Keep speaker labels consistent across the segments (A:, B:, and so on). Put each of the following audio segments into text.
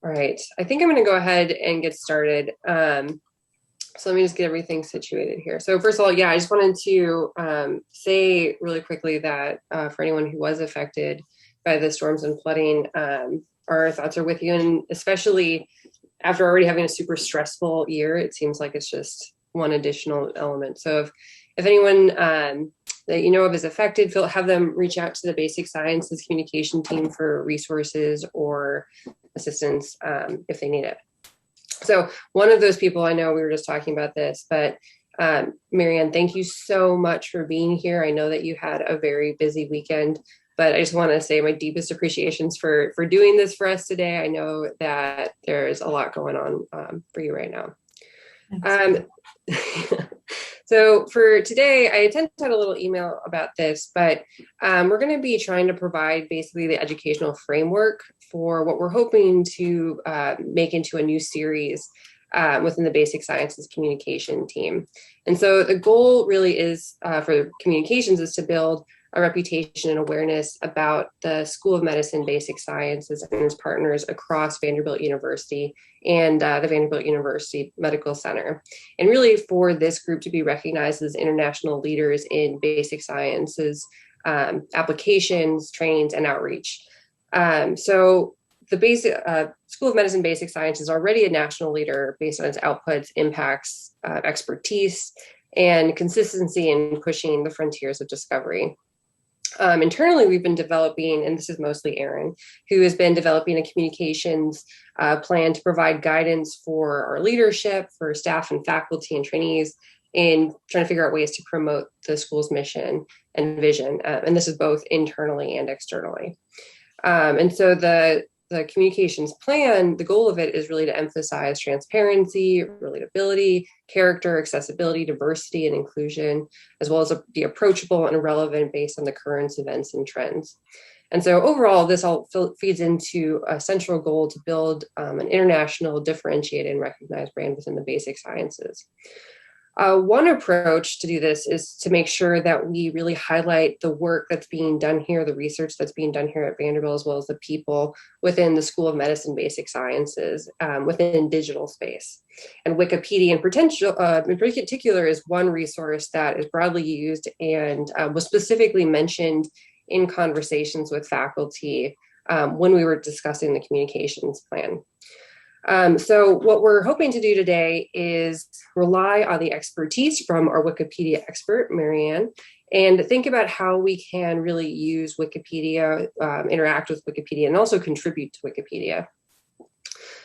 A: All right, I think I'm going to go ahead and get started. So let me just get everything situated here. So first of all, yeah, I just wanted to say really quickly that for anyone who was affected by the storms and flooding, our thoughts are with you, and especially after already having a super stressful year, it seems like it's just one additional element. So if anyone that you know of is affected, have them reach out to the Basic Sciences communication team for resources or assistance if they need it. So one of those people, I know we were just talking about this, but Mary Anne, thank you so much for being here. I know that you had a very busy weekend, but I just want to say my deepest appreciations for doing this for us today. I know that there's a lot going on for you right now. So for today, I sent out a little email about this, but we're going to be trying to provide basically the educational framework for what we're hoping to make into a new series within the Basic Sciences communication team. And so the goal really is for communications is to build a reputation and awareness about the School of Medicine, Basic Sciences, and its partners across Vanderbilt University and the Vanderbilt University Medical Center. And really for this group to be recognized as international leaders in basic sciences, applications, trainings, and outreach. So the School of Medicine Basic Science is already a national leader based on its outputs, impacts, expertise, and consistency in pushing the frontiers of discovery. Internally, we've been developing, and this is mostly Erin, who has been developing a communications plan to provide guidance for our leadership, for staff and faculty and trainees in trying to figure out ways to promote the school's mission and vision. And this is both internally and externally. And so the communications plan, the goal of it is really to emphasize transparency, relatability, character, accessibility, diversity, and inclusion, as well as be approachable and relevant based on the current events and trends. And so overall, this all feeds into a central goal to build an international, differentiated, and recognized brand within the basic sciences. One approach to do this is to make sure that we really highlight the work that's being done here, the research that's being done here at Vanderbilt, as well as the people within the School of Medicine Basic Sciences within digital space. And Wikipedia in particular is one resource that is broadly used and was specifically mentioned in conversations with faculty when we were discussing the communications plan. So what we're hoping to do today is rely on the expertise from our Wikipedia expert, Mary Anne, and think about how we can really use Wikipedia, interact with Wikipedia, and also contribute to Wikipedia.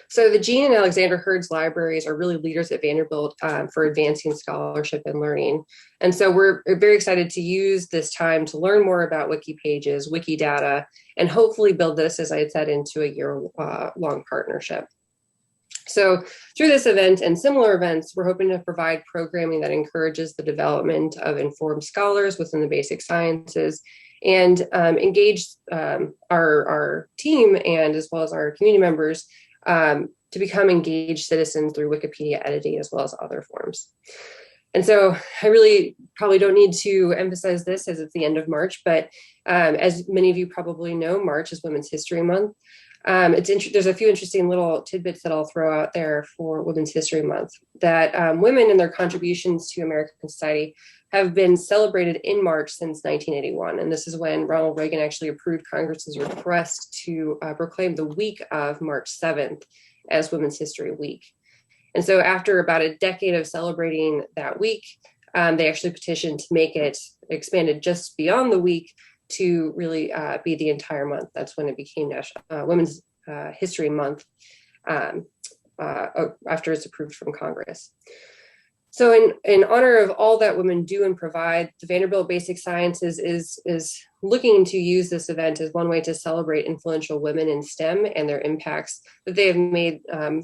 A: So the Jean and Alexander Hurd's libraries are really leaders at Vanderbilt for advancing scholarship and learning. And so we're very excited to use this time to learn more about wiki pages, Wikidata, and hopefully build this, as I had said, into a year-long partnership. So through this event and similar events, we're hoping to provide programming that encourages the development of informed scholars within the basic sciences and engage our team and as well as our community members to become engaged citizens through Wikipedia editing as well as other forms. And so I really probably don't need to emphasize this as it's the end of March, but as many of you probably know, March is Women's History Month. There's a few interesting little tidbits that I'll throw out there for Women's History Month, that women and their contributions to American society have been celebrated in March since 1981. And this is when Ronald Reagan actually approved Congress's request to proclaim the week of March 7th as Women's History Week. And so after about a decade of celebrating that week, they actually petitioned to make it expanded just beyond the week to really be the entire month. That's when it became Women's History Month after it's approved from Congress. So in honor of all that women do and provide, the Vanderbilt Basic Sciences is looking to use this event as one way to celebrate influential women in STEM and their impacts that they have made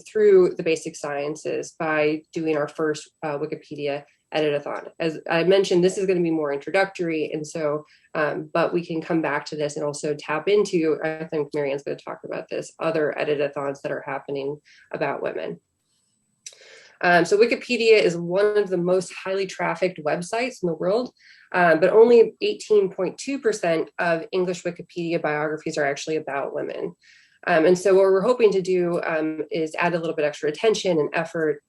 A: through the basic sciences by doing our first Wikipedia Edit-a-thon. As I mentioned, this is going to be more introductory, and so, but we can come back to this and also tap into, I think Mary Anne's going to talk about this, other Edit-a-thons that are happening about women. So Wikipedia is one of the most highly trafficked websites in the world, but only 18.2% of English Wikipedia biographies are actually about women. And so what we're hoping to do is add a little bit extra attention and effort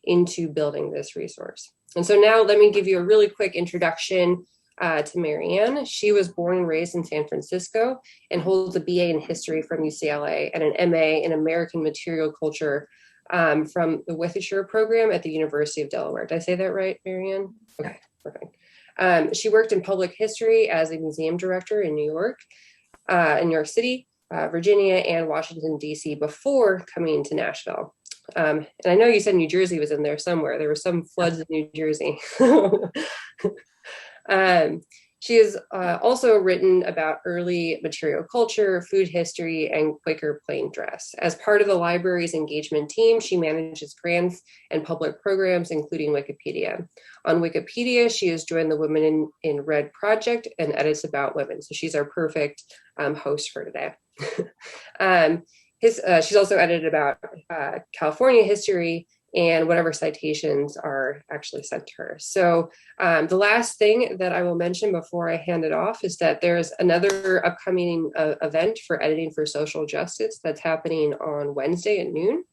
A: into building this resource. And so now let me give you a really quick introduction to Mary Anne. She was born and raised in San Francisco and holds a BA in history from UCLA and an MA in American material culture from the Worcestershire program at the University of Delaware. Did I say that right, Mary Anne? Okay, perfect. She worked in public history as a museum director in New York City, Virginia, and Washington, D.C. before coming to Nashville. And I know you said New Jersey was in there somewhere. There were some floods in New Jersey. She has also written about early material culture, food history, and Quaker plain dress. As part of the library's engagement team, she manages grants and public programs, including Wikipedia. On Wikipedia, she has joined the Women in Red project and edits about women. So she's our perfect host for today. She's also edited about California history and whatever citations are actually sent to her. So the last thing that I will mention before I hand it off is that there's another upcoming event for Editing for Social Justice that's happening on Wednesday at noon.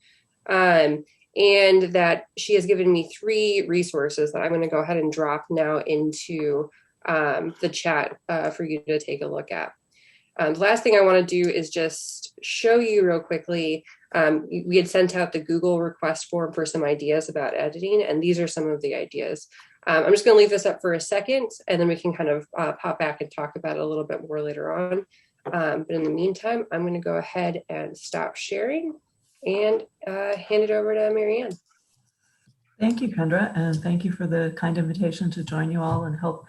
A: And that she has given me 3 resources that I'm going to go ahead and drop now into the chat for you to take a look at. The last thing I want to do is just show you real quickly. We had sent out the Google request form for some ideas about editing, and these are some of the ideas. I'm just going to leave this up for a second, and then we can kind of pop back and talk about it a little bit more later on. But in the meantime, I'm going to go ahead and stop sharing and hand it over to Mary Anne.
B: Thank you, Kendra, and thank you for the kind invitation to join you all and help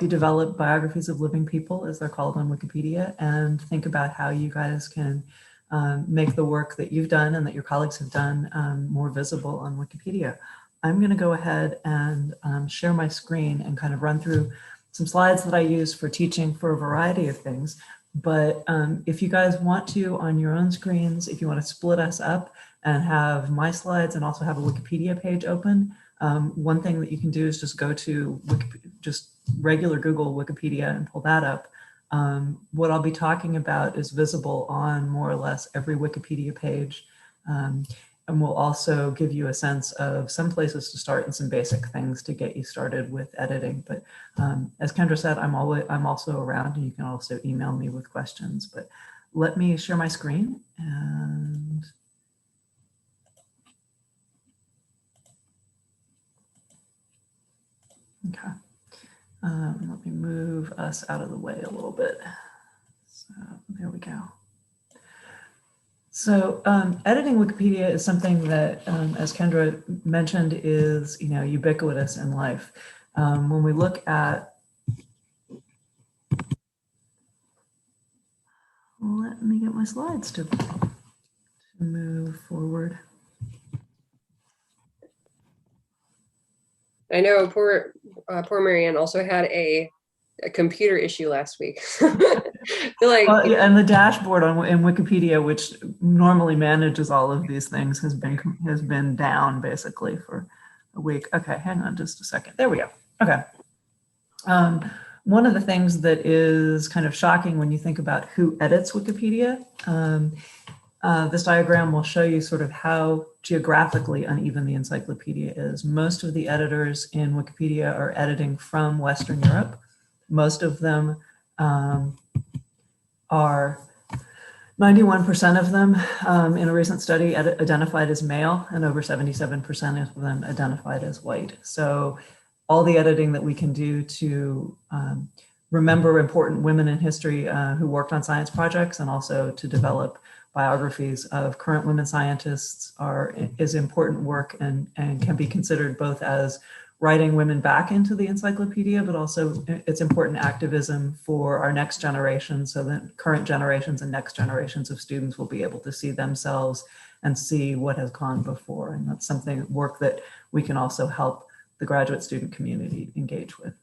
B: you develop biographies of living people, as they're called on Wikipedia, and think about how you guys can make the work that you've done and that your colleagues have done more visible on Wikipedia. I'm going to go ahead and share my screen and kind of run through some slides that I use for teaching for a variety of things. But if you guys want to, on your own screens, if you want to split us up and have my slides and also have a Wikipedia page open, one thing that you can do is just go to just regular Google Wikipedia and pull that up. What I'll be talking about is visible on more or less every Wikipedia page. And we'll also give you a sense of some places to start and some basic things to get you started with editing. But as Kendra said, I'm also around, and you can also email me with questions. But let me share my screen and okay. Let me move us out of the way a little bit. So there we go. So editing Wikipedia is something that, as Kendra mentioned, is ubiquitous in life. When we look at, let me get my slides to move forward.
A: I know poor Mary Anne also had a computer issue last week. I feel like
B: yeah, and the dashboard in Wikipedia, which normally manages all of these things, has been down basically for a week. Okay, hang on just a second. There we go. Okay. One of the things that is kind of shocking when you think about who edits Wikipedia, this diagram will show you sort of how geographically uneven the encyclopedia is. Most of the editors in Wikipedia are editing from Western Europe. Most of them are 91% of them in a recent study identified as male, and over 77% of them identified as white. So all the editing that we can do to remember important women in history who worked on science projects and also to develop biographies of current women scientists is important work and can be considered both as writing women back into the encyclopedia, but also it's important activism for our next generation, so that current generations and next generations of students will be able to see themselves and see what has gone before. And that's work that we can also help the graduate student community engage with.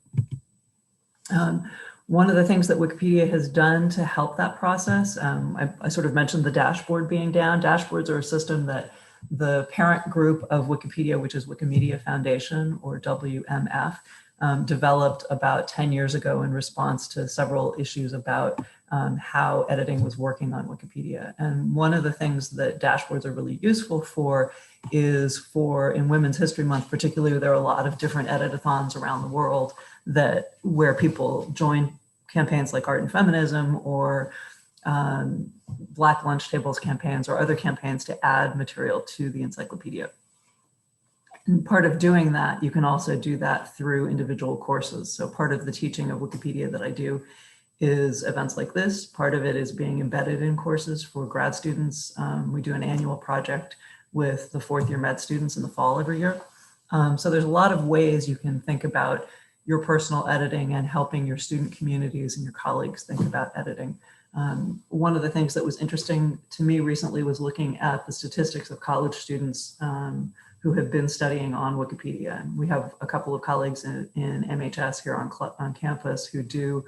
B: One of the things that Wikipedia has done to help that process, I sort of mentioned the dashboard being down. Dashboards are a system that the parent group of Wikipedia, which is Wikimedia Foundation, or WMF, developed about 10 years ago in response to several issues about how editing was working on Wikipedia. And one of the things that dashboards are really useful for is for, in Women's History Month particularly, there are a lot of different edit-a-thons around the world where people join campaigns like Art and Feminism or Black Lunch Tables campaigns or other campaigns to add material to the encyclopedia. And part of doing that, you can also do that through individual courses. So part of the teaching of Wikipedia that I do is events like this. Part of it is being embedded in courses for grad students. We do an annual project with the fourth year med students in the fall every year. So there's a lot of ways you can think about your personal editing and helping your student communities and your colleagues think about editing. One of the things that was interesting to me recently was looking at the statistics of college students who have been studying on Wikipedia. And we have a couple of colleagues in MHS here on campus who do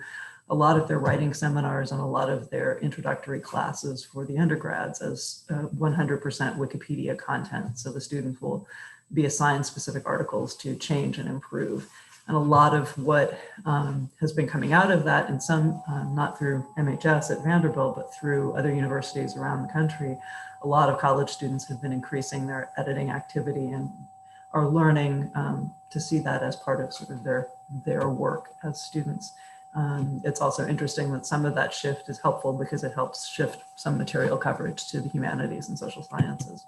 B: a lot of their writing seminars and a lot of their introductory classes for the undergrads as 100% Wikipedia content. So the students will be assigned specific articles to change and improve. And a lot of what has been coming out of that, and some, not through MHS at Vanderbilt, but through other universities around the country, a lot of college students have been increasing their editing activity and are learning to see that as part of sort of their work as students. It's also interesting that some of that shift is helpful because it helps shift some material coverage to the humanities and social sciences.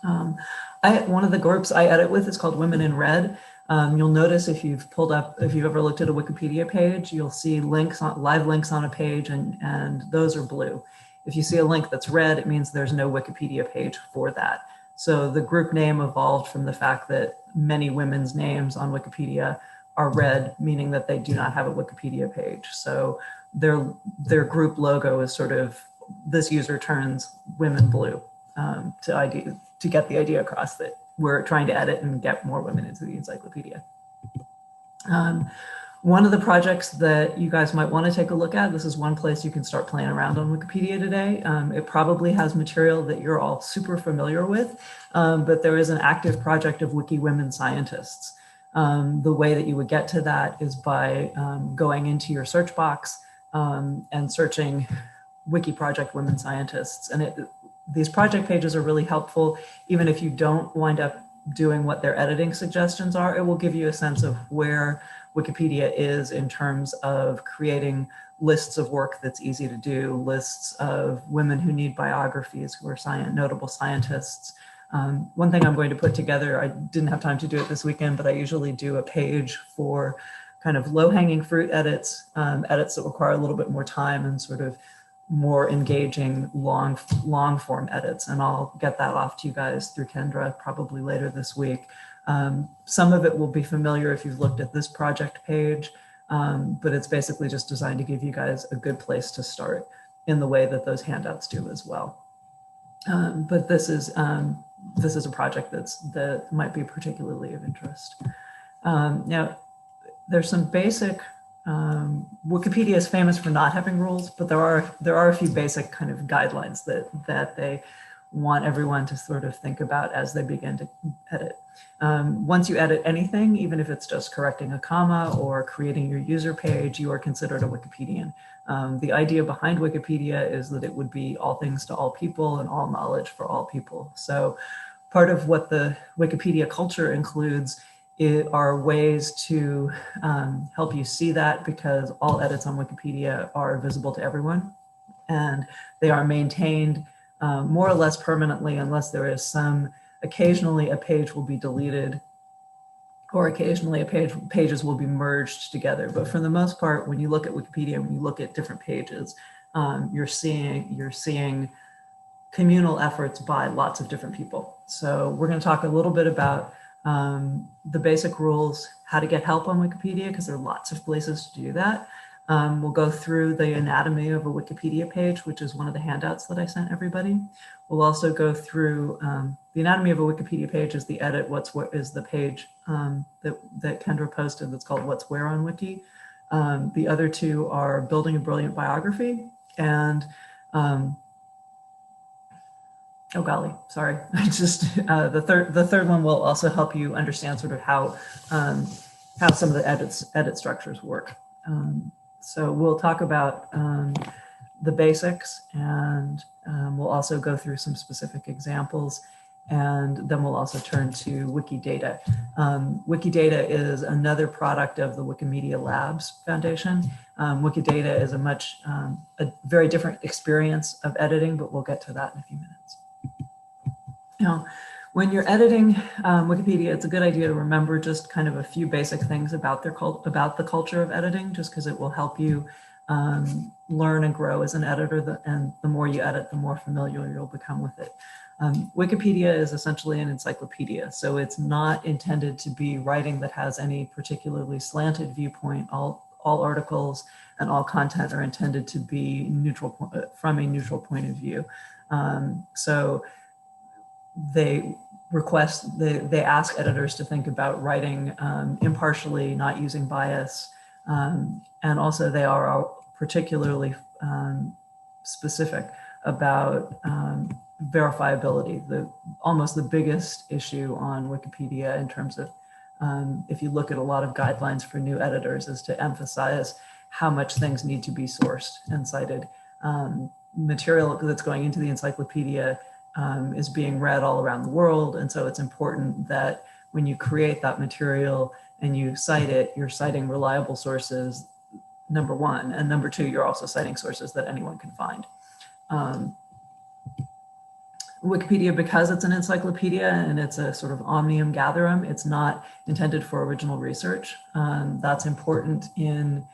B: One of the groups I edit with is called Women in Red. You'll notice if you've ever looked at a Wikipedia page, you'll see live links on a page, and those are blue. If you see a link that's red, it means there's no Wikipedia page for that. So the group name evolved from the fact that many women's names on Wikipedia are red, meaning that they do not have a Wikipedia page. So their group logo is sort of, this user turns women blue to get the idea across that we're trying to edit and get more women into the encyclopedia. One of the projects that you guys might want to take a look at, this is one place you can start playing around on Wikipedia today. It probably has material that you're all super familiar with, but there is an active project of Wiki Women Scientists. The way that you would get to that is by going into your search box and searching Wiki Project Women Scientists. And these project pages are really helpful. Even if you don't wind up doing what their editing suggestions are, it will give you a sense of where Wikipedia is in terms of creating lists of work that's easy to do, lists of women who need biographies, who are notable scientists. One thing I'm going to put together, I didn't have time to do it this weekend, but I usually do a page for kind of low-hanging fruit edits, edits that require a little bit more time and sort of more engaging long form edits. And I'll get that off to you guys through Kendra probably later this week. Some of it will be familiar if you've looked at this project page, but it's basically just designed to give you guys a good place to start in the way that those handouts do as well. But this is a project that might be particularly of interest. Now, there's some basic, Wikipedia is famous for not having rules, but there are a few basic kind of guidelines that they want everyone to sort of think about as they begin to edit. Once you edit anything, even if it's just correcting a comma or creating your user page, you are considered a Wikipedian. The idea behind Wikipedia is that it would be all things to all people and all knowledge for all people. So part of what the Wikipedia culture includes are ways to help you see that, because all edits on Wikipedia are visible to everyone, and they are maintained more or less permanently unless there is occasionally a page will be deleted, or occasionally pages will be merged together. But for the most part, when you look at Wikipedia, when you look at different pages, you're seeing communal efforts by lots of different people. So we're going to talk a little bit about the basic rules, how to get help on Wikipedia, because there are lots of places to do that. We'll go through the anatomy of a Wikipedia page, which is one of the handouts that I sent everybody. We'll also go through the anatomy of a Wikipedia page is the edit, what is the page that Kendra posted that's called What's Where on Wiki. The other two are building a brilliant biography and oh golly, sorry. I just the third one will also help you understand sort of how how some of the edit structures work. So we'll talk about the basics, and we'll also go through some specific examples, and then we'll also turn to Wikidata. Wikidata is another product of the Wikimedia Labs Foundation. Wikidata is a very different experience of editing, but we'll get to that in a few minutes. Now, when you're editing Wikipedia, it's a good idea to remember just kind of a few basic things about the culture of editing, just because it will help you learn and grow as an editor, and the more you edit, the more familiar you'll become with it. Wikipedia is essentially an encyclopedia, so it's not intended to be writing that has any particularly slanted viewpoint. All articles and all content are intended to be neutral from a neutral point of view. So they ask editors to think about writing impartially, not using bias, and also they are particularly specific about verifiability. Almost the biggest issue on Wikipedia in terms of, if you look at a lot of guidelines for new editors, is to emphasize how much things need to be sourced and cited. Material that's going into the encyclopedia is being read all around the world, and so it's important that when you create that material and you cite it, you're citing reliable sources, number one, and number two, you're also citing sources that anyone can find. Wikipedia, because it's an encyclopedia and it's a sort of omnium gatherum, it's not intended for original research. That's important in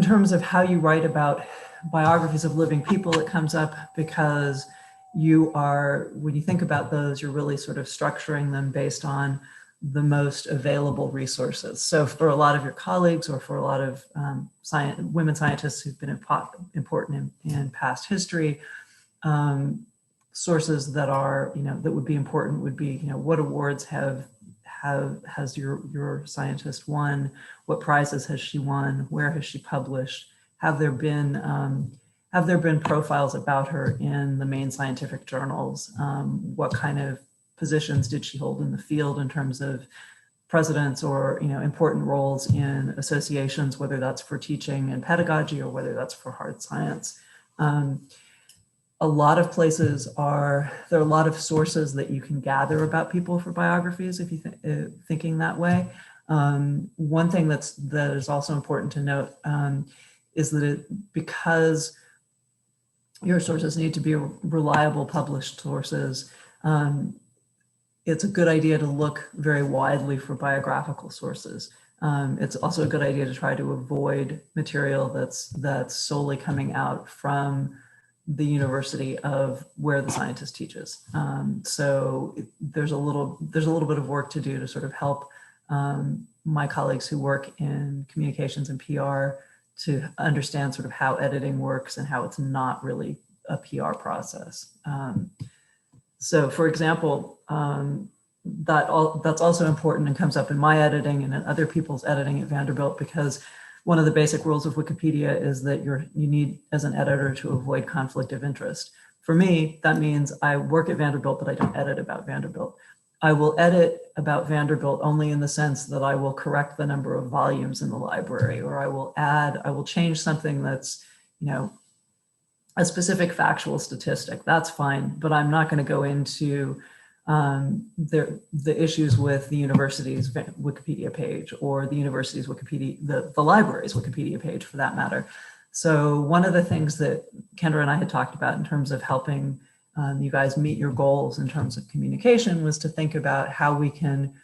B: terms of how you write about biographies of living people. It comes up because when you think about those, you're really sort of structuring them based on the most available resources. So for a lot of your colleagues, or for a lot of women scientists who've been important in past history, sources that are, that would be important would be, what awards has your scientist won? What prizes has she won? Where has she published? Have there been profiles about her in the main scientific journals? What kind of positions did she hold in the field in terms of presidents or important roles in associations, whether that's for teaching and pedagogy or whether that's for hard science? A lot of places there are a lot of sources that you can gather about people for biographies if you thinking that way. One thing that is also important to note is that because your sources need to be reliable published sources, it's a good idea to look very widely for biographical sources. It's also a good idea to try to avoid material that's solely coming out from the university of where the scientist teaches. So there's a little bit of work to do to sort of help my colleagues who work in communications and PR to understand sort of how editing works and how it's not really a PR process. So for example, that's also important and comes up in my editing and in other people's editing at Vanderbilt, because one of the basic rules of Wikipedia is that you need, as an editor, to avoid conflict of interest. For me, that means I work at Vanderbilt, but I don't edit about Vanderbilt. I will edit about Vanderbilt only in the sense that I will correct the number of volumes in the library, or I will change something that's, a specific factual statistic. That's fine, but I'm not going to go into the issues with the university's Wikipedia page or the university's Wikipedia, the library's Wikipedia page for that matter. So one of the things that Kendra and I had talked about in terms of helping you guys meet your goals in terms of communication was to think about how we can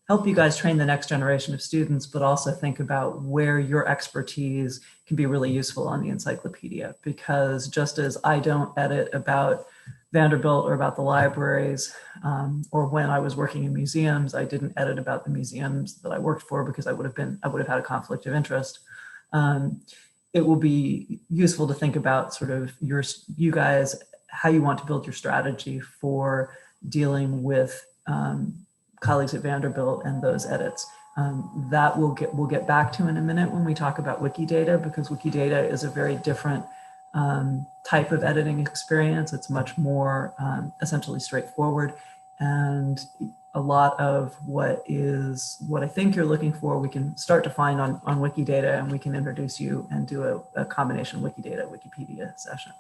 B: help you guys train the next generation of students, but also think about where your expertise can be really useful on the encyclopedia. Because just as I don't edit about Vanderbilt or about the libraries, or when I was working in museums, I didn't edit about the museums that I worked for because I would have had a conflict of interest. It will be useful to think about sort of you guys, how you want to build your strategy for dealing with colleagues at Vanderbilt and those edits. That we'll get back to in a minute when we talk about Wikidata, because Wikidata is a very different type of editing experience. It's much more essentially straightforward. And a lot of what I think you're looking for, we can start to find on Wikidata, and we can introduce you and do a combination Wikidata Wikipedia session.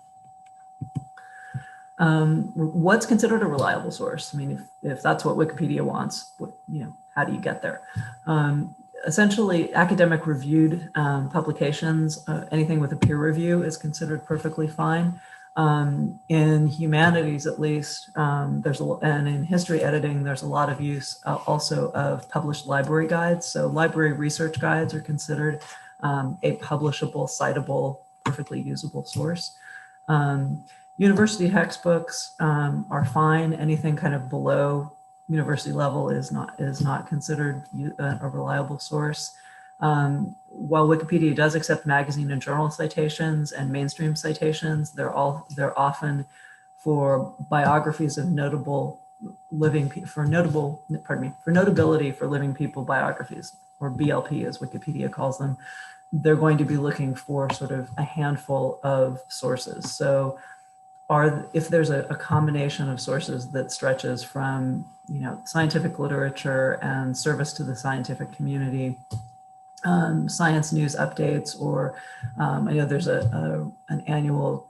B: What's considered a reliable source? I mean, if that's what Wikipedia wants, how do you get there? Essentially, academic reviewed publications, anything with a peer review is considered perfectly fine. In humanities, at least, and in history editing, there's a lot of use also of published library guides. So library research guides are considered a publishable, citable, perfectly usable source. University textbooks are fine. Anything kind of below university level is not considered a reliable source. While Wikipedia does accept magazine and journal citations and mainstream citations, they're often for biographies of notability for living people biographies, or BLP as Wikipedia calls them. They're going to be looking for sort of a handful of sources. So if there's a combination of sources that stretches from scientific literature and service to the scientific community, science news updates, or I know there's an annual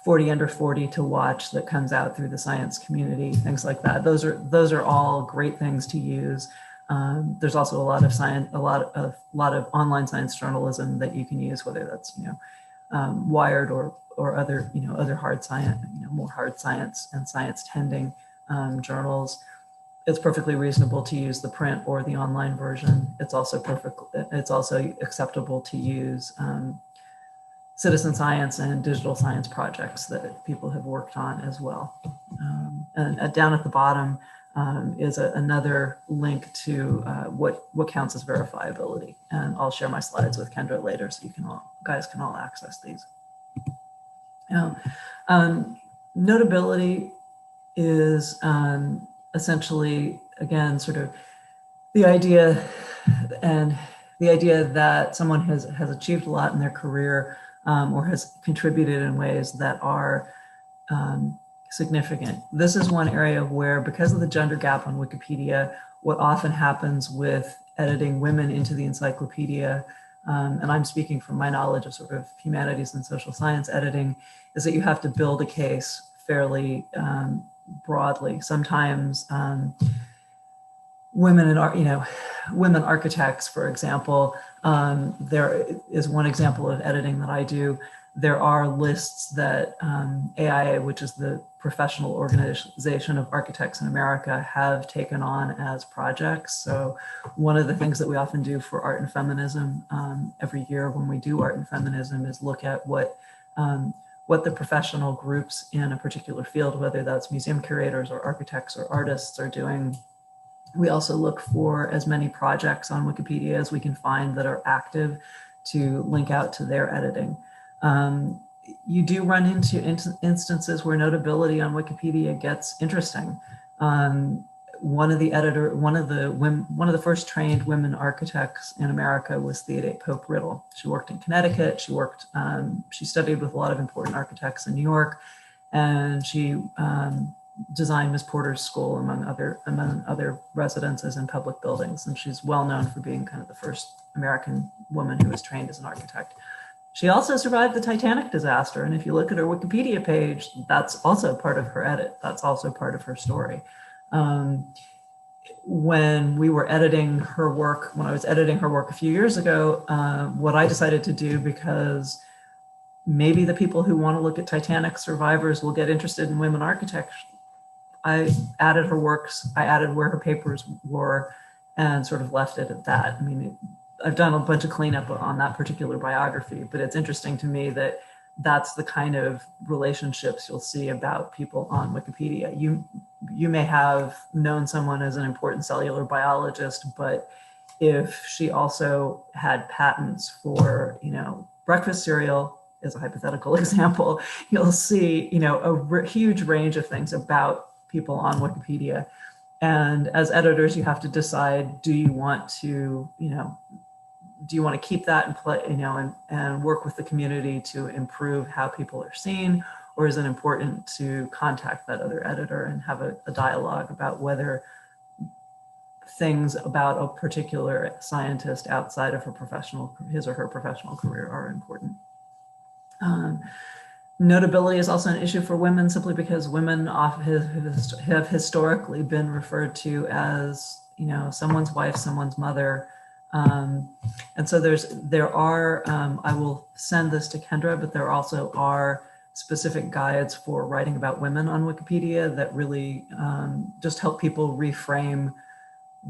B: 40 under 40 to watch that comes out through the science community, things like that. Those are all great things to use. There's also a lot of online science journalism that you can use, whether that's Wired or other hard science, more hard science and science tending journals. It's perfectly reasonable to use the print or the online version. It's also acceptable to use citizen science and digital science projects that people have worked on as well. And down at the bottom is another link to what counts as verifiability. And I'll share my slides with Kendra later, so guys can all access these. Notability is essentially, again, sort of the idea that someone has achieved a lot in their career or has contributed in ways that are significant. This is one area where, because of the gender gap on Wikipedia, what often happens with editing women into the encyclopedia, and I'm speaking from my knowledge of sort of humanities and social science editing, is that you have to build a case fairly broadly. Sometimes women architects, for example, there is one example of editing that I do. There are lists that AIA, which is the Professional Organization of Architects in America, have taken on as projects. So one of the things that we often do for art and feminism every year when we do art and feminism is look at what the professional groups in a particular field, whether that's museum curators or architects or artists, are doing. We also look for as many projects on Wikipedia as we can find that are active to link out to their editing. You do run into instances where notability on Wikipedia gets interesting. One of the first trained women architects in America was Theodate Pope Riddle. She worked in Connecticut. She studied with a lot of important architects in New York, and she designed Miss Porter's School among other residences and public buildings. And she's well known for being kind of the first American woman who was trained as an architect. She also survived the Titanic disaster. And if you look at her Wikipedia page, that's also part of her edit. That's also part of her story. When I was editing her work a few years ago, what I decided to do, because maybe the people who want to look at Titanic survivors will get interested in women architects, I added her works, I added where her papers were, and sort of left it at that. I mean, I've done a bunch of cleanup on that particular biography, but it's interesting to me that that's the kind of relationships you'll see about people on Wikipedia. You may have known someone as an important cellular biologist, but if she also had patents for, breakfast cereal, as a hypothetical example, you'll see, a huge range of things about people on Wikipedia. And as editors, you have to decide, do you want to keep that in play, and work with the community to improve how people are seen, or is it important to contact that other editor and have a dialogue about whether things about a particular scientist outside of his or her professional career are important. Notability is also an issue for women simply because women have historically been referred to as, someone's wife, someone's mother. And so there are, I will send this to Kendra, but there also are specific guides for writing about women on Wikipedia that really just help people reframe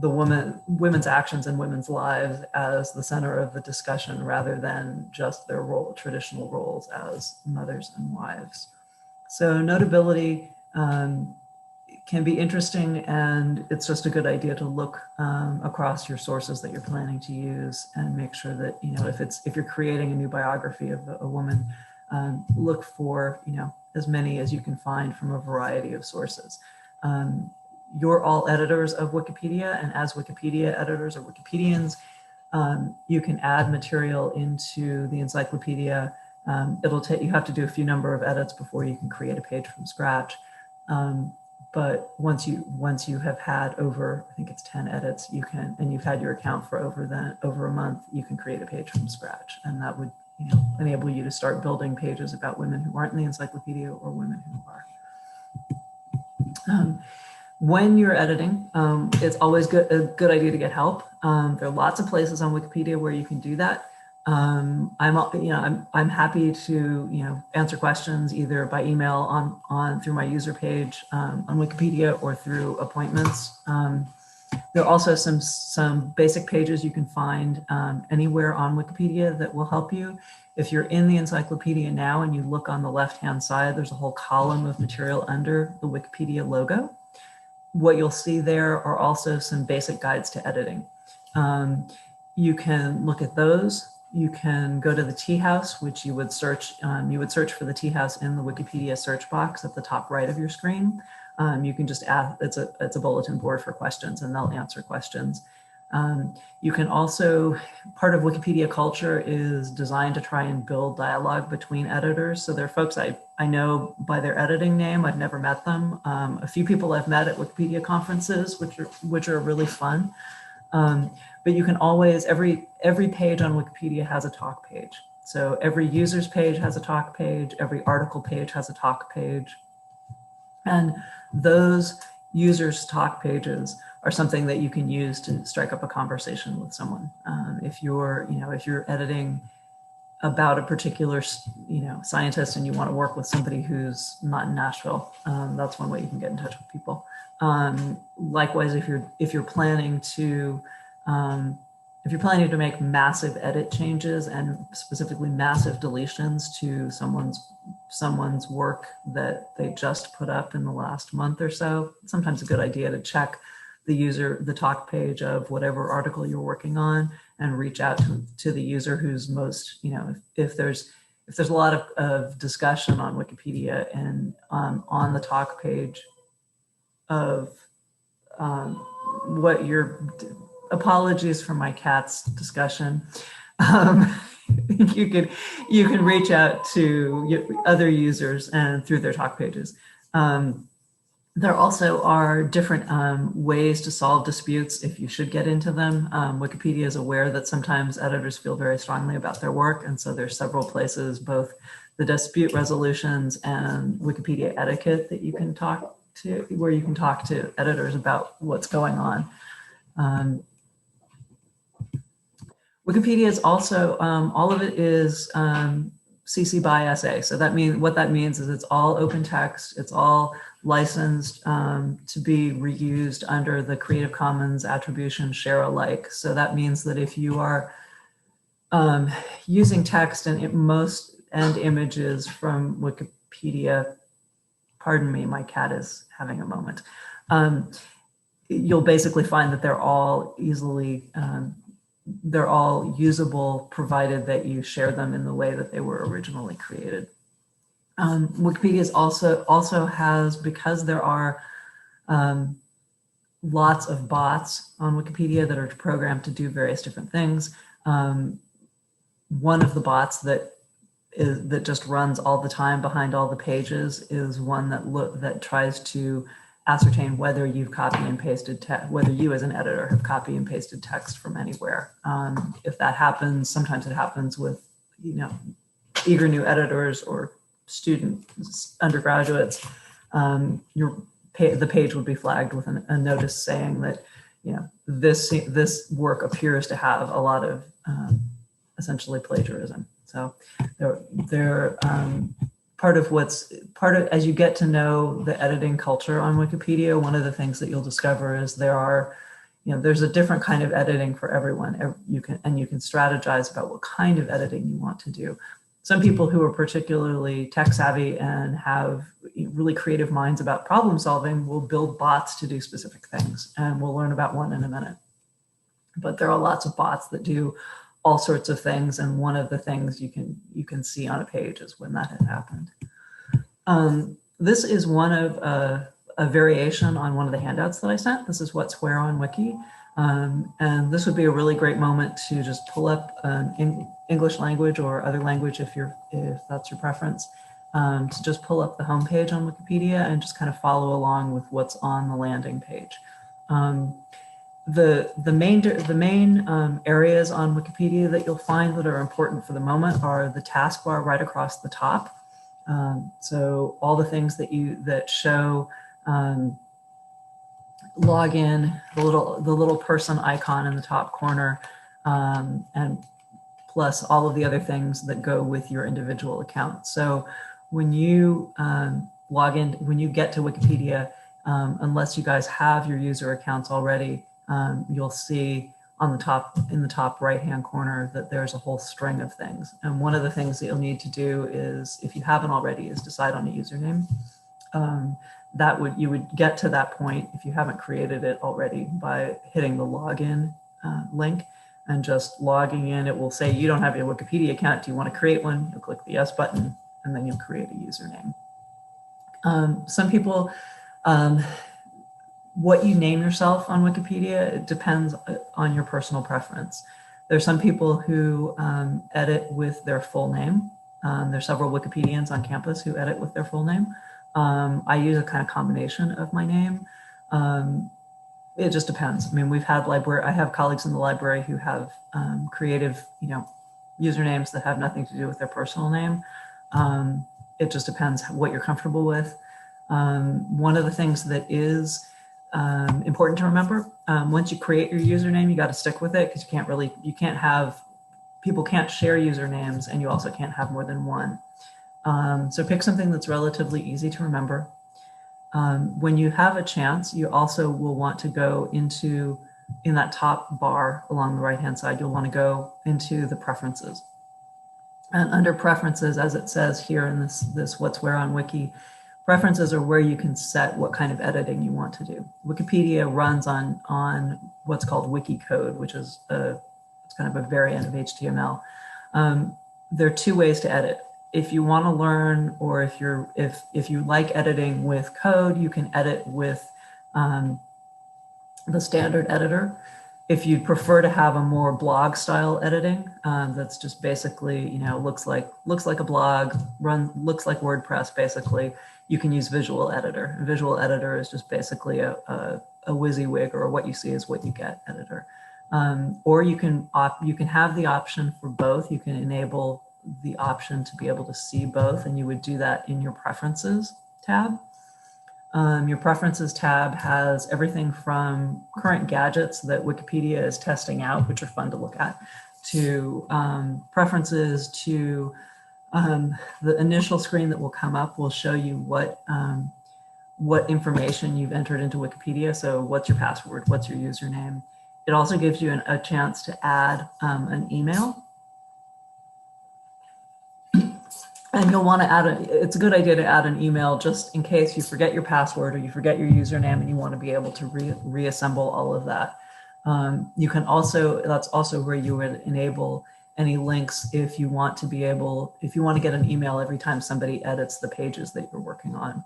B: the women's actions and women's lives as the center of the discussion rather than just their traditional roles as mothers and wives. So notability can be interesting, and it's just a good idea to look across your sources that you're planning to use and make sure that, if you're creating a new biography of a woman, look for, as many as you can find from a variety of sources. You're all editors of Wikipedia, and as Wikipedia editors or Wikipedians, you can add material into the encyclopedia. You have to do a few number of edits before you can create a page from scratch. But once you have had over, I think it's 10 edits, and you've had your account for over a month, you can create a page from scratch, and that would enable you to start building pages about women who aren't in the encyclopedia or women who are. When you're editing, it's always a good idea to get help. There are lots of places on Wikipedia where you can do that. I'm happy to answer questions either by email through my user page on Wikipedia or through appointments. There are also some basic pages you can find anywhere on Wikipedia that will help you. If you're in the encyclopedia now and you look on the left-hand side, there's a whole column of material under the Wikipedia logo. What you'll see there are also some basic guides to editing. You can look at those. You can go to the tea house, which you would search for the tea house in the Wikipedia search box at the top right of your screen. You can just ask, it's a bulletin board for questions, and they'll answer questions. You can also, part of Wikipedia culture is designed to try and build dialogue between editors. So there are folks I know by their editing name. I've never met them. A few people I've met at Wikipedia conferences, which are really fun. But you can always, every page on Wikipedia has a talk page. So every user's page has a talk page, every article page has a talk page. And those users' talk pages are something that you can use to strike up a conversation with someone. If you're editing about a particular scientist and you want to work with somebody who's not in Nashville, that's one way you can get in touch with people. Likewise, if you're planning to make massive edit changes and specifically massive deletions to someone's work that they just put up in the last month or so, it's sometimes a good idea to check the talk page of whatever article you're working on and reach out to the user who's most, if there's a lot of discussion on Wikipedia and on the talk page of what your, apologies for my cat's discussion. You can reach out to other users and through their talk pages. There also are different ways to solve disputes if you should get into them. Wikipedia is aware that sometimes editors feel very strongly about their work, and so there's several places, both the dispute resolutions and Wikipedia etiquette, that you can talk to, where you can talk to editors about what's going on. Wikipedia is also, all of it is CC by SA. So what that means is it's all open text, it's all licensed to be reused under the Creative Commons attribution share alike. So that means that if you are using text and images from Wikipedia, pardon me, my cat is having a moment, you'll basically find that they're all usable, provided that you share them in the way that they were originally created. Wikipedia also has, because there are lots of bots on Wikipedia that are programmed to do various different things. One of the bots that just runs all the time behind all the pages is one that tries to ascertain whether you've copy and pasted whether you as an editor have copy and pasted text from anywhere. If that happens, sometimes it happens with, eager new editors or students, undergraduates. The page would be flagged with a notice saying that, this work appears to have a lot of essentially plagiarism. So they're as you get to know the editing culture on Wikipedia, one of the things that you'll discover is there's a different kind of editing for everyone. You can strategize about what kind of editing you want to do. Some people who are particularly tech savvy and have really creative minds about problem solving will build bots to do specific things, and we'll learn about one in a minute. But there are lots of bots that do all sorts of things, and one of the things you can see on a page is when that had happened. This is one of a variation on one of the handouts that I sent. This is what's where on Wiki. And this would be a really great moment to just pull up an English language or other language if that's your preference, to just pull up the homepage on Wikipedia and just kind of follow along with what's on the landing page. The main areas on Wikipedia that you'll find that are important for the moment are the taskbar right across the top. So all the things that show login, the little person icon in the top corner, and plus all of the other things that go with your individual account. So when you log in, when you get to Wikipedia, unless you guys have your user accounts already, you'll see in the top right-hand corner that there's a whole string of things. And one of the things that you'll need to do is, if you haven't already, is decide on a username. You would get to that point if you haven't created it already by hitting the login link and just logging in. It will say you don't have a Wikipedia account. Do you want to create one? You'll click the yes button and then you'll create a username. Some people, what you name yourself on Wikipedia, it depends on your personal preference. There's some people who edit with their full name. There's several Wikipedians on campus who edit with their full name. I use a kind of combination of my name. It just depends. I mean, I have colleagues in the library who have creative, usernames that have nothing to do with their personal name. It just depends what you're comfortable with. One of the things that is important to remember, once you create your username, you got to stick with it, because people can't share usernames, and you also can't have more than one. So pick something that's relatively easy to remember. When you have a chance, you also will want to go in that top bar along the right-hand side, you'll want to go into the preferences. And under preferences, as it says here in this What's Where on Wiki, preferences are where you can set what kind of editing you want to do. Wikipedia runs on what's called wiki code, which is it's kind of a variant of HTML. There are two ways to edit. If you want to learn, or if you like editing with code, you can edit with the standard editor. If you'd prefer to have a more blog style editing, that's just basically, looks like a blog, looks like WordPress basically, you can use Visual Editor. And Visual Editor is just basically a WYSIWYG, or what you see is what you get editor. Or you can have the option for both. You can enable the option to be able to see both, and you would do that in your Preferences tab. Your Preferences tab has everything from current gadgets that Wikipedia is testing out, which are fun to look at, to preferences, to the initial screen that will come up will show you what information you've entered into Wikipedia. So what's your password? What's your username? It also gives you a chance to add an email. And you'll want to it's a good idea to add an email just in case you forget your password or you forget your username and you want to be able to reassemble all of that. You can also, that's also where you would enable any links if you want to get an email every time somebody edits the pages that you're working on.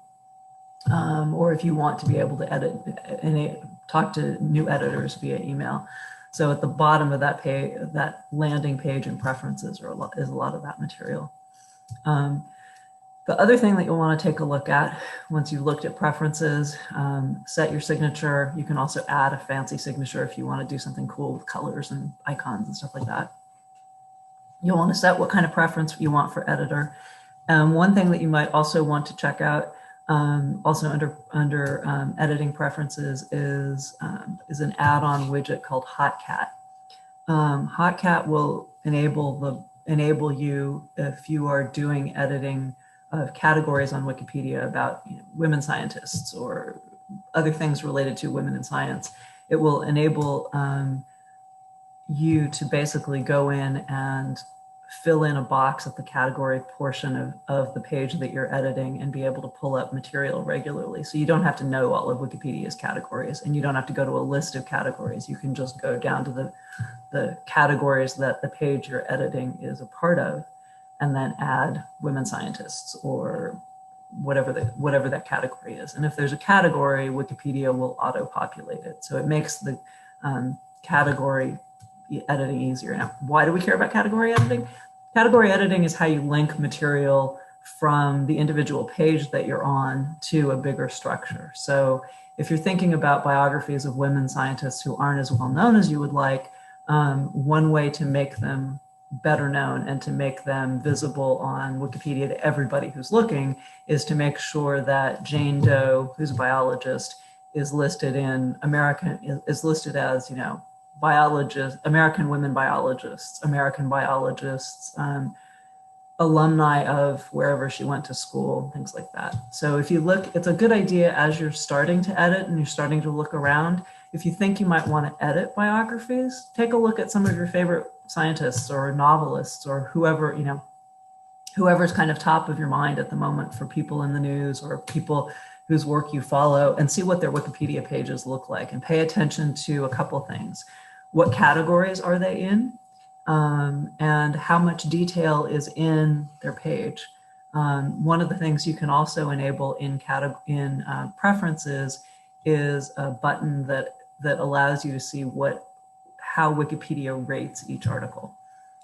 B: Or if you want to be able to edit and talk to new editors via email. So at the bottom of that page, that landing page and preferences is a lot of that material. The other thing that you'll want to take a look at once you've looked at preferences, set your signature. You can also add a fancy signature if you want to do something cool with colors and icons and stuff like that. You'll want to set what kind of preference you want for editor. One thing that you might also want to check out, also under editing preferences, is an add-on widget called Hotcat. Hotcat will enable you, if you are doing editing of categories on Wikipedia about women scientists or other things related to women in science, it will enable you to basically go in and fill in a box at the category portion of the page that you're editing and be able to pull up material regularly. So you don't have to know all of Wikipedia's categories, and you don't have to go to a list of categories. You can just go down to the categories that the page you're editing is a part of, and then add women scientists or whatever that category is. And if there's a category, Wikipedia will auto-populate it. So it makes the category editing easier. Now, why do we care about category editing? Category editing is how you link material from the individual page that you're on to a bigger structure. So if you're thinking about biographies of women scientists who aren't as well known as you would like, one way to make them better known and to make them visible on Wikipedia to everybody who's looking is to make sure that Jane Doe, who's a biologist, is listed in is listed as, biologists, American women biologists, alumni of wherever she went to school, things like that. So if you look, it's a good idea as you're starting to edit and you're starting to look around. If you think you might want to edit biographies, take a look at some of your favorite scientists or novelists or whoever, whoever's kind of top of your mind at the moment for people in the news or people whose work you follow, and see what their Wikipedia pages look like, and pay attention to a couple things. What categories are they in? And how much detail is in their page. One of the things you can also enable in preferences is a button that allows you to see how Wikipedia rates each article.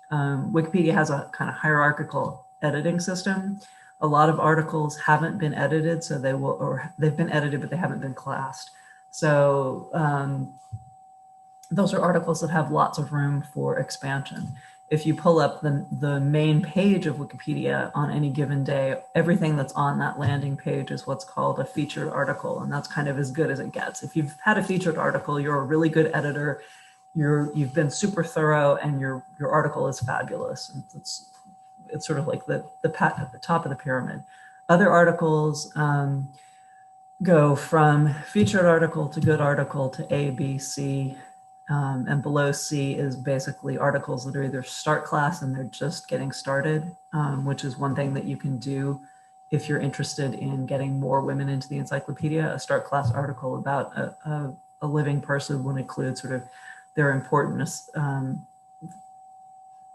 B: Wikipedia has a kind of hierarchical editing system. A lot of articles haven't been edited, so they've been edited, but they haven't been classed. So those are articles that have lots of room for expansion. If you pull up the main page of Wikipedia on any given day, everything that's on that landing page is what's called a featured article, and that's kind of as good as it gets. If you've had a featured article, you're a really good editor, you've been super thorough, and your article is fabulous. It's sort of like the at the top of the pyramid. Other articles go from featured article to good article to A, B, C. And below C is basically articles that are either start class and they're just getting started, which is one thing that you can do if you're interested in getting more women into the encyclopedia. A start class article about a living person would include sort of their importance,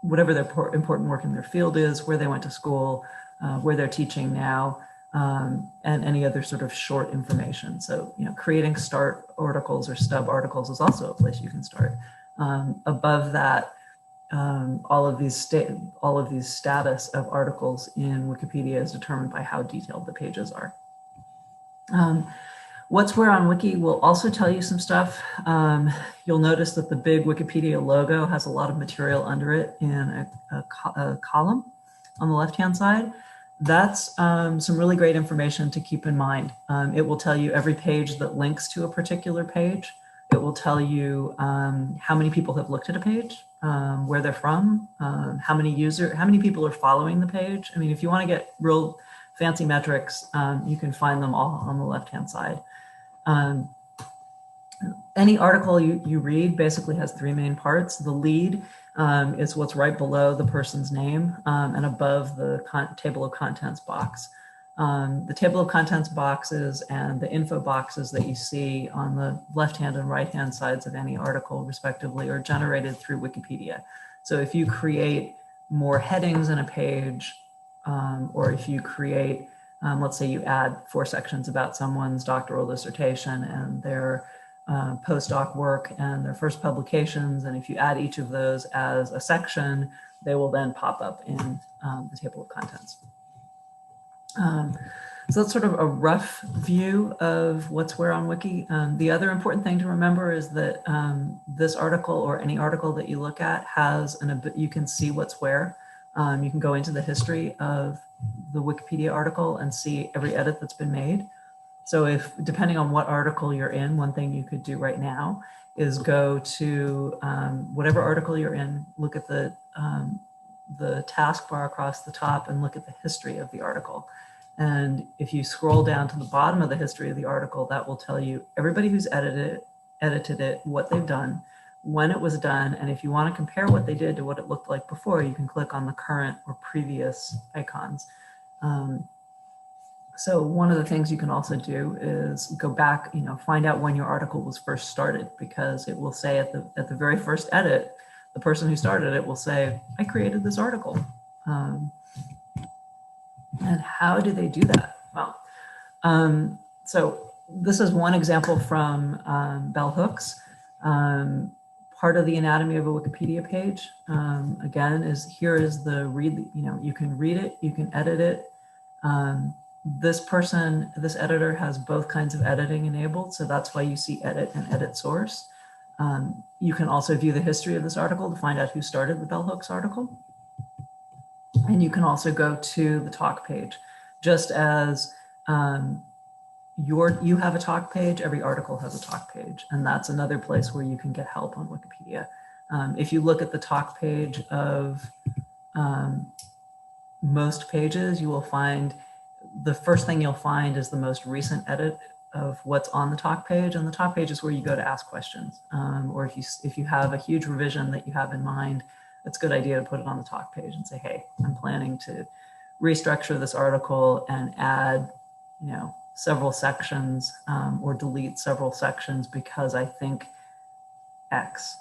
B: whatever their important work in their field is, where they went to school, where they're teaching now, and any other sort of short information. So, creating start articles or stub articles is also a place you can start. Above that, all of these status of articles in Wikipedia is determined by how detailed the pages are. What's Where on Wiki will also tell you some stuff. You'll notice that the big Wikipedia logo has a lot of material under it in a column on the left-hand side. That's some really great information to keep in mind. It will tell you every page that links to a particular page. It will tell you how many people have looked at a page, where they're from, how many people are following the page. I mean, if you want to get real fancy metrics, you can find them all on the left-hand side. Any article you read basically has three main parts. The lead is what's right below the person's name and above the table of contents box. The table of contents boxes and the info boxes that you see on the left-hand and right-hand sides of any article, respectively, are generated through Wikipedia. So if you create more headings in a page, or if you create, let's say you add 4 sections about someone's doctoral dissertation and their postdoc work and their first publications, and if you add each of those as a section, they will then pop up in the table of contents. So that's sort of a rough view of what's where on Wiki. The other important thing to remember is that this article or any article that you look at has you can see what's where. You can go into the history of the Wikipedia article and see every edit that's been made. So if, depending on what article you're in, one thing you could do right now is go to whatever article you're in, look at the taskbar across the top and look at the history of the article. And if you scroll down to the bottom of the history of the article, that will tell you everybody who's edited it, what they've done, when it was done. And if you want to compare what they did to what it looked like before, you can click on the current or previous icons. So one of the things you can also do is go back, find out when your article was first started, because it will say at the very first edit, the person who started it will say, I created this article. And how do they do that? Well, so this is one example from Bell Hooks. Part of the anatomy of a Wikipedia page, again, here is the read, you can read it, you can edit it. This editor has both kinds of editing enabled, so that's why you see edit and edit source. You can also view the history of this article to find out who started the Bell Hooks article. And you can also go to the talk page. Just as you have a talk page, every article has a talk page. And that's another place where you can get help on Wikipedia. If you look at the talk page of most pages, you will find the first thing you'll find is the most recent edit of what's on the talk page. And the talk page is where you go to ask questions. Or if you have a huge revision that you have in mind, it's a good idea to put it on the talk page and say, hey, I'm planning to restructure this article and add, several sections or delete several sections because I think X.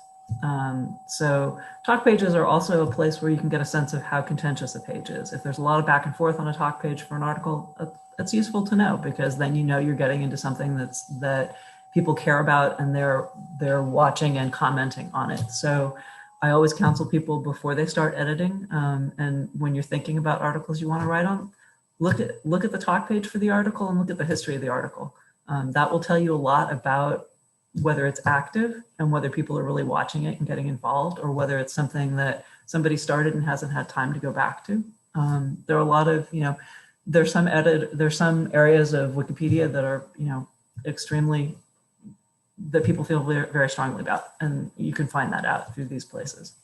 B: So talk pages are also a place where you can get a sense of how contentious a page is. If there's a lot of back and forth on a talk page for an article, it's useful to know, because then you're getting into something that people care about and they're watching and commenting on it. So I always counsel people before they start editing, and when you're thinking about articles you want to write on, look at the talk page for the article and look at the history of the article. That will tell you a lot about whether it's active and whether people are really watching it and getting involved, or whether it's something that somebody started and hasn't had time to go back to. There are a lot of, there's some areas of Wikipedia that are, extremely, that people feel very, very strongly about, and you can find that out through these places.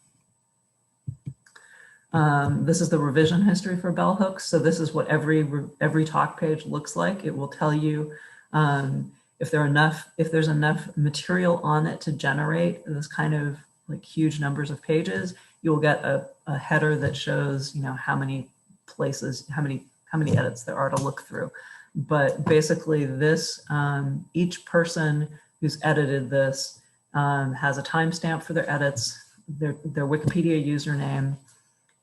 B: This is the revision history for Bell Hooks. So this is what every talk page looks like. It will tell you if there's enough material on it to generate this kind of like huge numbers of pages. You will get a header that shows how many places, how many edits there are to look through. But basically, this each person who's edited this has a timestamp for their edits, their Wikipedia username.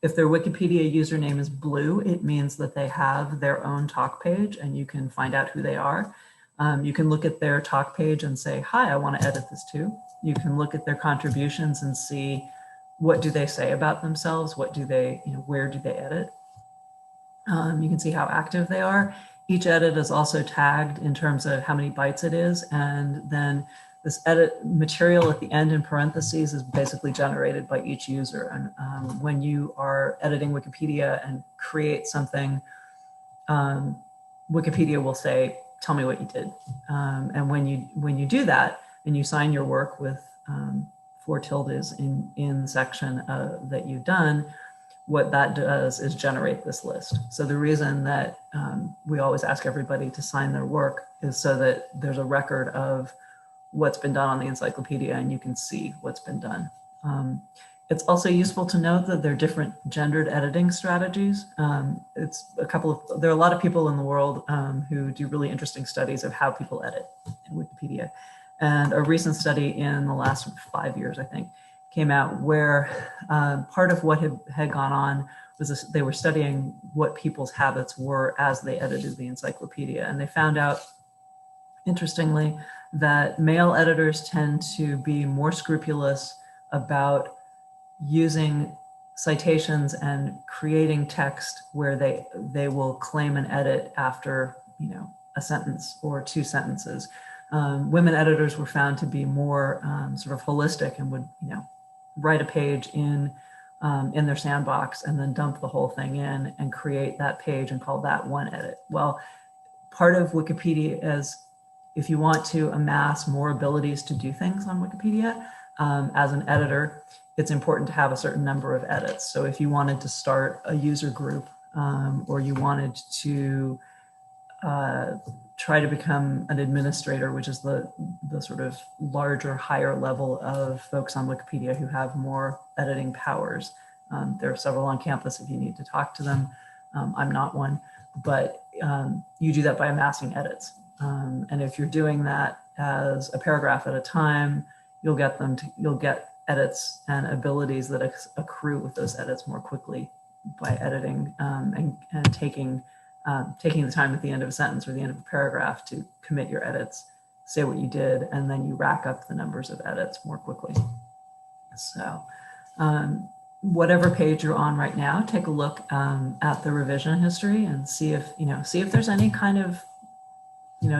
B: If their Wikipedia username is blue, it means that they have their own talk page and you can find out who they are. You can look at their talk page and say, hi, I want to edit this too. You can look at their contributions and see what do they say about themselves, what do they, where do they edit. You can see how active they are. Each edit is also tagged in terms of how many bytes it is. And then this edit material at the end in parentheses is basically generated by each user. And when you are editing Wikipedia and create something, Wikipedia will say, tell me what you did. And when you do that and you sign your work with 4 tildes in the section that you've done, what that does is generate this list. So the reason that we always ask everybody to sign their work is so that there's a record of what's been done on the encyclopedia and you can see what's been done. It's also useful to note that there are different gendered editing strategies. There are a lot of people in the world who do really interesting studies of how people edit in Wikipedia. And a recent study in the last 5 years, I think, came out where part of what had gone on was they were studying what people's habits were as they edited the encyclopedia. And they found out, interestingly, that male editors tend to be more scrupulous about using citations and creating text where they will claim an edit after, a sentence or two sentences. Women editors were found to be more sort of holistic and would, write a page in their sandbox and then dump the whole thing in and create that page and call that one edit. Well, part of Wikipedia is if you want to amass more abilities to do things on Wikipedia, as an editor, it's important to have a certain number of edits. So if you wanted to start a user group or you wanted to try to become an administrator, which is the sort of larger, higher level of folks on Wikipedia who have more editing powers. There are several on campus if you need to talk to them. I'm not one, but you do that by amassing edits. And if you're doing that as a paragraph at a time, you'll get edits and abilities that accrue with those edits more quickly by editing and taking the time at the end of a sentence or the end of a paragraph to commit your edits, say what you did, and then you rack up the numbers of edits more quickly. So whatever page you're on right now, take a look at the revision history and see if there's any kind of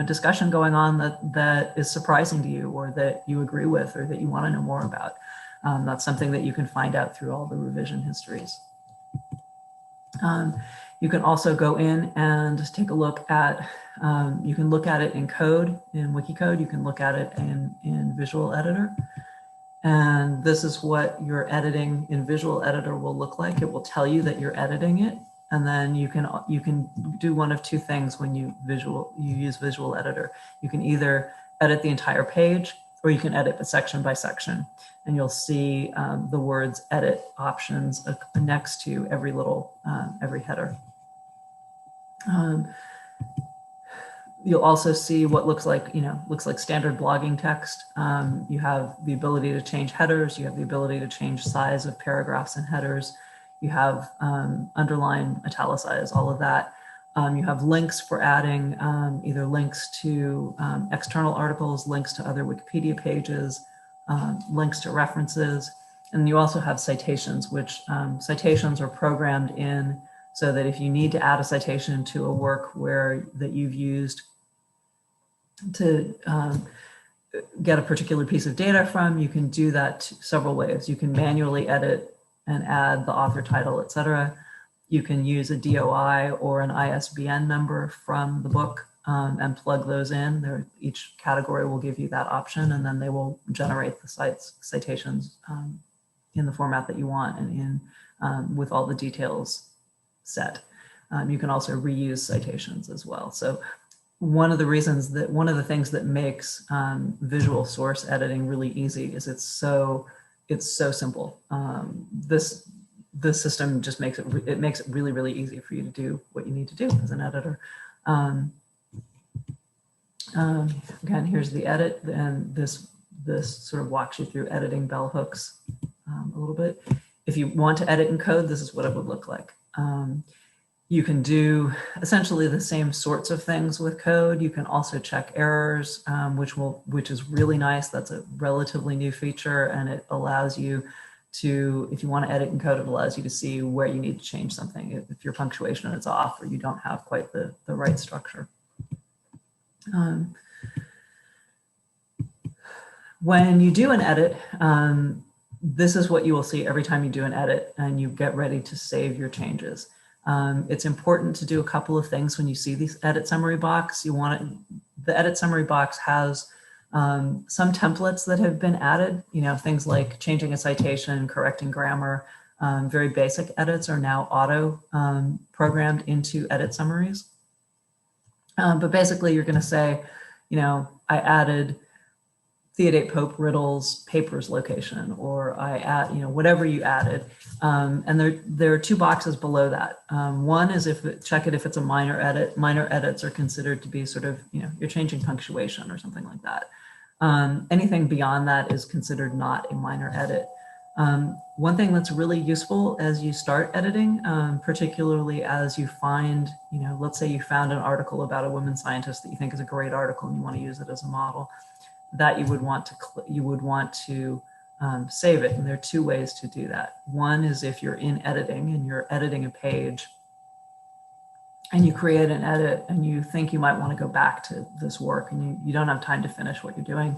B: discussion going on that is surprising to you or that you agree with or that you want to know more about. That's something that you can find out through all the revision histories. You can also go in and take a look at, you can look at it in code, in Wikicode, you can look at it in Visual Editor. And this is what your editing in Visual Editor will look like. It will tell you that you're editing it. And then you can do one of two things when you use Visual Editor. You can either edit the entire page or you can edit section by section. And you'll see the words edit options next to every header. You'll also see what looks like standard blogging text. You have the ability to change headers. You have the ability to change size of paragraphs and headers. You have underline, italicize, all of that. You have links for adding either links to external articles, links to other Wikipedia pages, links to references. And you also have citations, which citations are programmed in so that if you need to add a citation to a work that you've used to get a particular piece of data from, you can do that several ways. You can manually edit and add the author title, etc. You can use a DOI or an ISBN number from the book and plug those in. Each category will give you that option, and then they will generate the citations in the format that you want and with all the details set. You can also reuse citations as well. So one of the things that makes visual source editing really easy is it's so simple. This system just makes it really, really easy for you to do what you need to do as an editor. Again, here's the edit, and this sort of walks you through editing bell hooks a little bit. If you want to edit in code, this is what it would look like. You can do essentially the same sorts of things with code. You can also check errors, which is really nice. That's a relatively new feature, and it allows you to, if you want to edit in code, it allows you to see where you need to change something if your punctuation is off or you don't have quite the right structure. When you do an edit, this is what you will see every time you do an edit and you get ready to save your changes. It's important to do a couple of things when you see this edit summary box. The edit summary box has some templates that have been added, things like changing a citation, correcting grammar. Very basic edits are now auto programmed into edit summaries. But basically you're going to say, I added Theodate Pope Riddle's papers location, or I add, whatever you added. And there are two boxes below that. One is check it if it's a minor edit. Minor edits are considered to be sort of, you're changing punctuation or something like that. Anything beyond that is considered not a minor edit. One thing that's really useful as you start editing, particularly as you find, let's say you found an article about a woman scientist that you think is a great article and you want to use it as a model, that you would want to save it. And there are two ways to do that. One is if you're in editing and you're editing a page and you create an edit and you think you might want to go back to this work and you don't have time to finish what you're doing,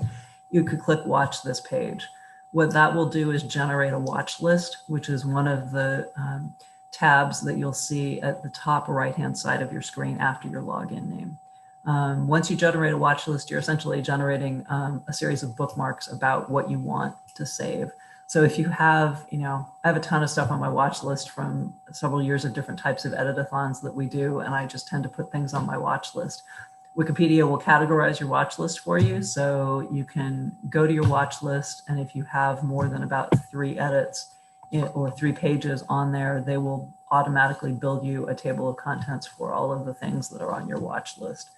B: you could click watch this page. What that will do is generate a watch list, which is one of the tabs that you'll see at the top right-hand side of your screen after your login name. Once you generate a watch list, you're essentially generating a series of bookmarks about what you want to save. So if you have, I have a ton of stuff on my watch list from several years of different types of edit-a-thons that we do, and I just tend to put things on my watch list. Wikipedia will categorize your watch list for you, so you can go to your watch list, and if you have more than about 3 edits or 3 pages on there, they will automatically build you a table of contents for all of the things that are on your watch list.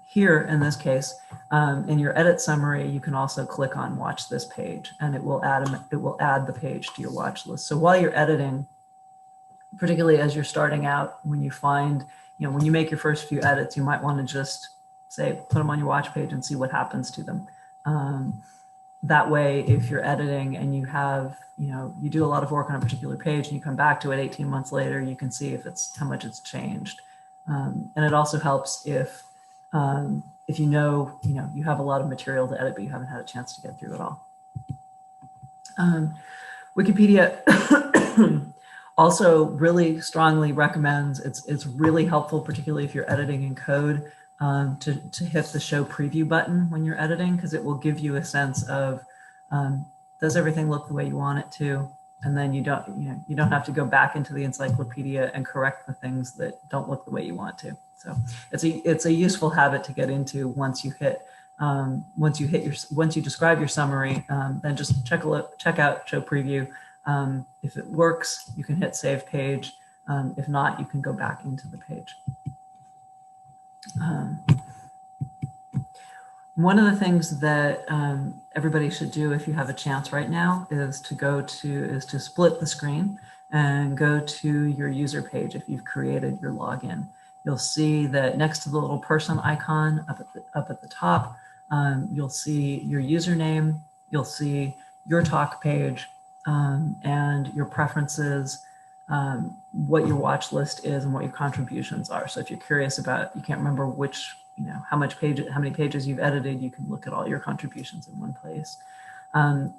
B: Here, in this case, in your edit summary, you can also click on watch this page, and it will add the page to your watch list. So while you're editing, particularly as you're starting out, when you find, when you make your first few edits, you might want to just say, put them on your watch page and see what happens to them. That way, if you're editing and you have, you do a lot of work on a particular page and you come back to it 18 months later, you can see if how much it's changed. And it also helps if you have a lot of material to edit, but you haven't had a chance to get through it all. Wikipedia also really strongly recommends, it's really helpful, particularly if you're editing in code, to hit the show preview button when you're editing, because it will give you a sense of, does everything look the way you want it to? And then you don't have to go back into the encyclopedia and correct the things that don't look the way you want to. So it's a useful habit to get into once you describe your summary. Then just check out show preview. If it works, you can hit save page. If not, you can go back into the page. One of the things that everybody should do if you have a chance right now is to split the screen and go to your user page if you've created your login. You'll see that next to the little person icon up at the top, you'll see your username, you'll see your talk page, and your preferences, what your watch list is and what your contributions are. So if you're curious about, you can't remember how many pages you've edited, you can look at all your contributions in one place.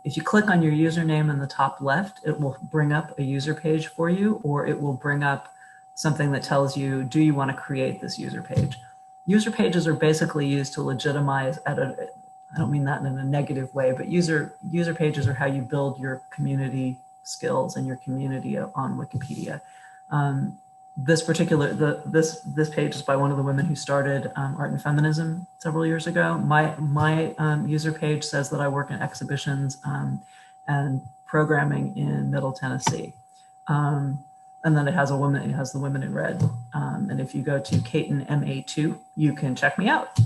B: If you click on your username in the top left, it will bring up a user page for you, or it will bring up something that tells you, do you want to create this user page? User pages are basically used to legitimize edit. I don't mean that in a negative way, but user pages are how you build your community skills and your community on Wikipedia. This page is by one of the women who started Art and Feminism several years ago. My user page says that I work in exhibitions and programming in Middle Tennessee. And then it has the women in red. And if you go to Caton MA2, you can check me out.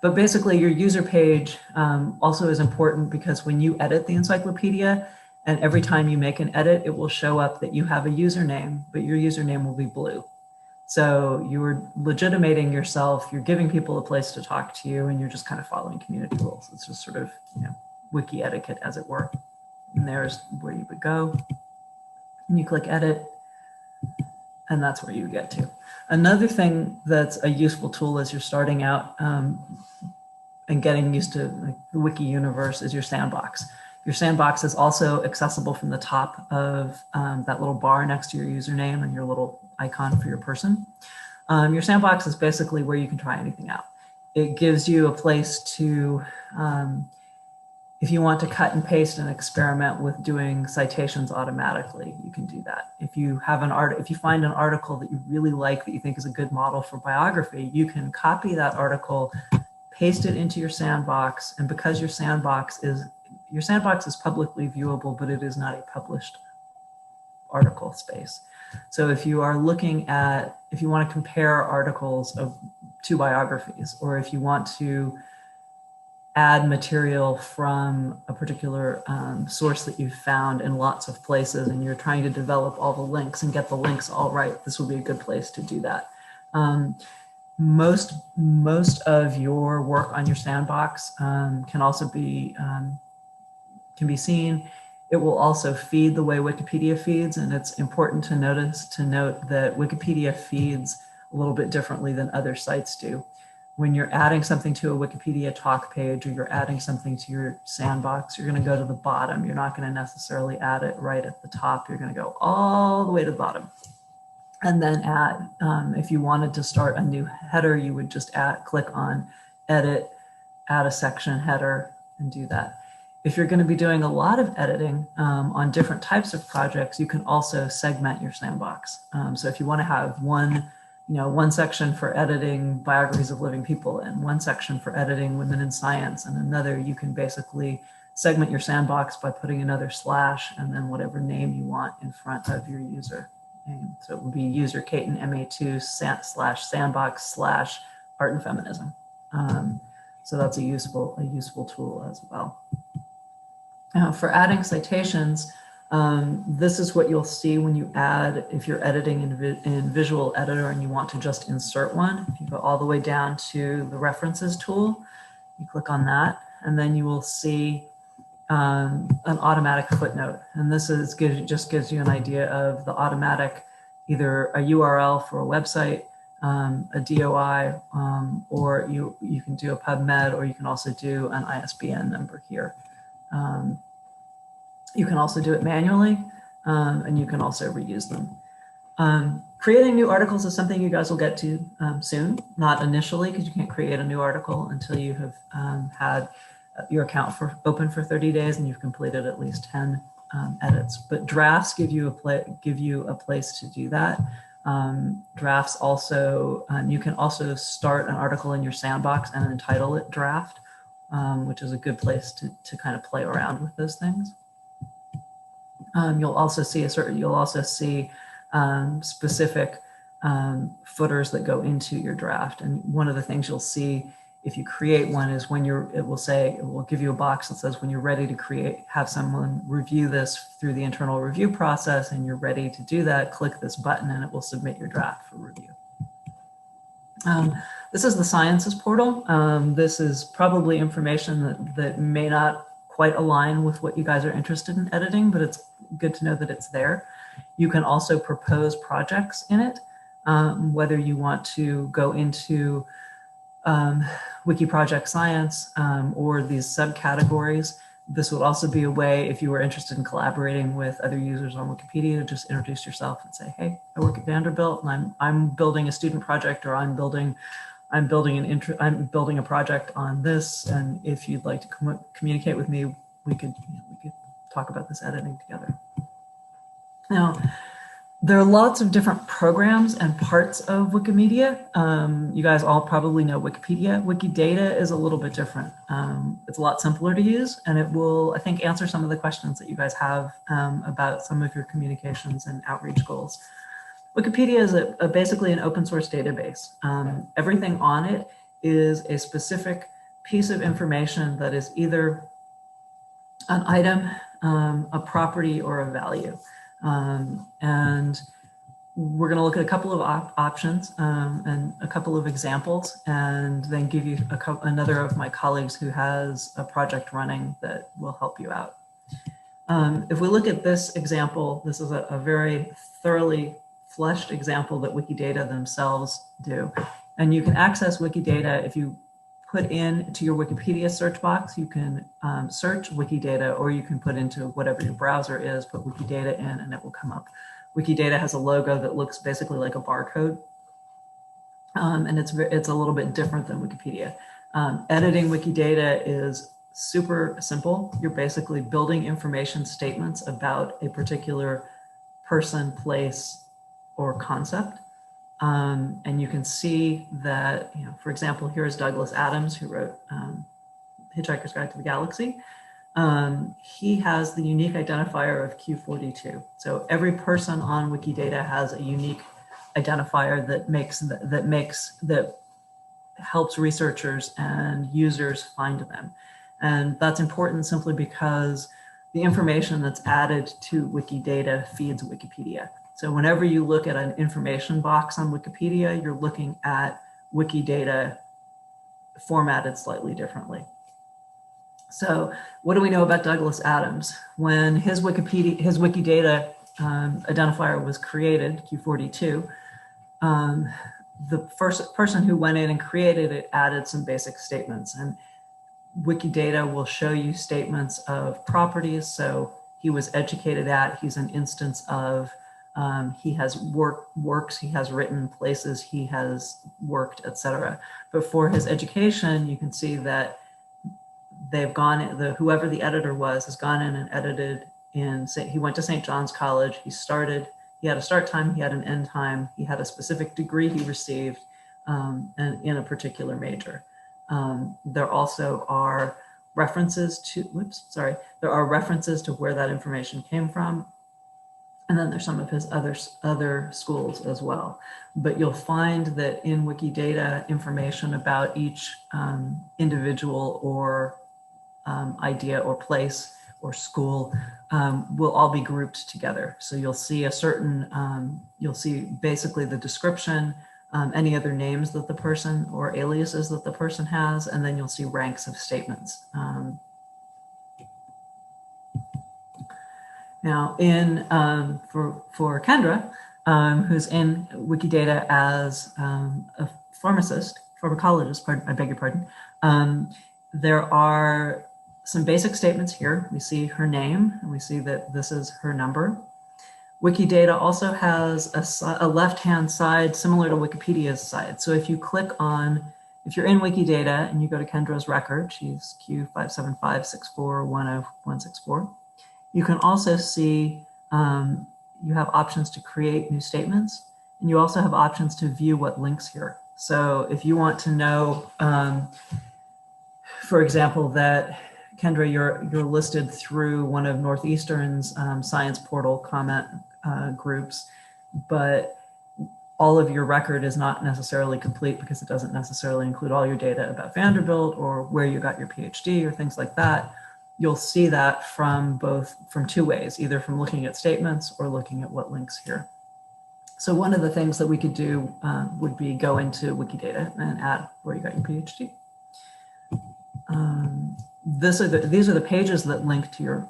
B: But basically your user page also is important because when you edit the encyclopedia, and every time you make an edit, it will show up that you have a username, but your username will be blue. So you're legitimating yourself, you're giving people a place to talk to you, and you're just kind of following community rules. It's just sort of, wiki etiquette, as it were. And there's where you would go. And you click edit, and that's where you get to. Another thing that's a useful tool as you're starting out and getting used to the wiki universe is your sandbox. Your sandbox is also accessible from the top of that little bar next to your username and your little icon for your person. Your sandbox is basically where you can try anything out. It gives you a place to, if you want to cut and paste and experiment with doing citations automatically, you can do that. If you find an article that you really like, that you think is a good model for biography, you can copy that article, paste it into your sandbox, and because your sandbox is publicly viewable, but it is not a published article space. So if you are if you want to compare articles of 2 biographies, or if you want to add material from a particular source that you've found in lots of places, and you're trying to develop all the links and get the links all right, this will be a good place to do that. most of your work on your sandbox can also be can be seen. It will also feed the way Wikipedia feeds, and it's important to note that Wikipedia feeds a little bit differently than other sites do. When you're adding something to a Wikipedia talk page or you're adding something to your sandbox, you're going to go to the bottom. You're not going to necessarily add it right at the top. You're going to go all the way to the bottom. And then add, if you wanted to start a new header, you would just click on edit, add a section header, and do that. If you're going to be doing a lot of editing on different types of projects, you can also segment your sandbox. So if you want to have one section for editing biographies of living people and one section for editing women in science and another, you can basically segment your sandbox by putting another slash and then whatever name you want in front of your user name. So it would be user Caton MA2 /sandbox / art and feminism. So that's a useful tool as well. Now for adding citations, this is what you'll see when you add, if you're editing in Visual Editor and you want to just insert one. If you go all the way down to the references tool, you click on that, and then you will see an automatic footnote. And this just gives you an idea of the automatic, either a URL for a website, a DOI, or you can do a PubMed, or you can also do an ISBN number here. You can also do it manually, and you can also reuse them. Creating new articles is something you guys will get to soon, not initially, because you can't create a new article until you have had your account open for 30 days and you've completed at least 10 edits. But drafts give you a place to do that. Drafts also, you can also start an article in your sandbox and entitle it draft, which is a good place to kind of play around with those things. You'll also see specific footers that go into your draft. And one of the things you'll see if you create one is when it will give you a box that says when you're ready to have someone review this through the internal review process and you're ready to do that, click this button and it will submit your draft for review. This is the Sciences portal. This is probably information that may not quite align with what you guys are interested in editing, but it's good to know that it's there. You can also propose projects in it, whether you want to go into Wiki Project Science or these subcategories. This would also be a way, if you were interested in collaborating with other users on Wikipedia, to just introduce yourself and say, hey, I work at Vanderbilt and I'm building a student project, or I'm building a project on this, and if you'd like to communicate with me, we could talk about this editing together. Now, there are lots of different programs and parts of Wikimedia. You guys all probably know Wikipedia. Wikidata is a little bit different. It's a lot simpler to use, and it will, I think, answer some of the questions that you guys have about some of your communications and outreach goals. Wikipedia is basically an open source database. Everything on it is a specific piece of information that is either an item, a property, or a value. And we're going to look at a couple of options and a couple of examples, and then give you another of my colleagues who has a project running that will help you out. If we look at this example, this is a very thoroughly fleshed example that Wikidata themselves do. And you can access Wikidata if you put into your Wikipedia search box. You can search Wikidata, or you can put into whatever your browser is, put Wikidata in, and it will come up. Wikidata has a logo that looks basically like a barcode, and it's a little bit different than Wikipedia. Editing Wikidata is super simple. You're basically building information statements about a particular person, place, or concept. And you can see that, for example, here's Douglas Adams, who wrote Hitchhiker's Guide to the Galaxy. He has the unique identifier of Q42. So every person on Wikidata has a unique identifier that helps researchers and users find them. And that's important simply because the information that's added to Wikidata feeds Wikipedia. So whenever you look at an information box on Wikipedia, you're looking at Wikidata formatted slightly differently. So what do we know about Douglas Adams? When his Wikidata identifier was created, Q42, the first person who went in and created it added some basic statements, and Wikidata will show you statements of properties. So he was educated at, he's an instance of, he has works, he has written, places he has worked, etc. But for his education, you can see that they've gone, whoever the editor was has gone in and edited in, he went to St. John's College, he had a start time, he had an end time, he had a specific degree he received, and in a particular major. There also are references to, there are references to where that information came from. And then there's some of his other schools as well. But you'll find that in Wikidata, information about each individual or idea or place or school will all be grouped together. So you'll see a certain, you'll see basically the description, any other names that the person or aliases that the person has, and then you'll see ranks of statements. Now, for Kendra, who's in Wikidata as a pharmacologist, I beg your pardon, there are some basic statements here. We see her name, and we see that this is her number. Wikidata also has a left-hand side similar to Wikipedia's side. So if you click on, if you're in Wikidata and you go to Kendra's record, she's Q57564101164, you can also see you have options to create new statements, and you also have options to view what links here. So if you want to know, for example, that Kendra, you're listed through one of Northeastern's science portal comment groups, but all of your record is not necessarily complete because it doesn't necessarily include all your data about Vanderbilt or where you got your PhD or things like that. You'll see that from two ways, either from looking at statements or looking at what links here. So one of the things that we could do would be go into Wikidata and add where you got your PhD. These are the pages that link to your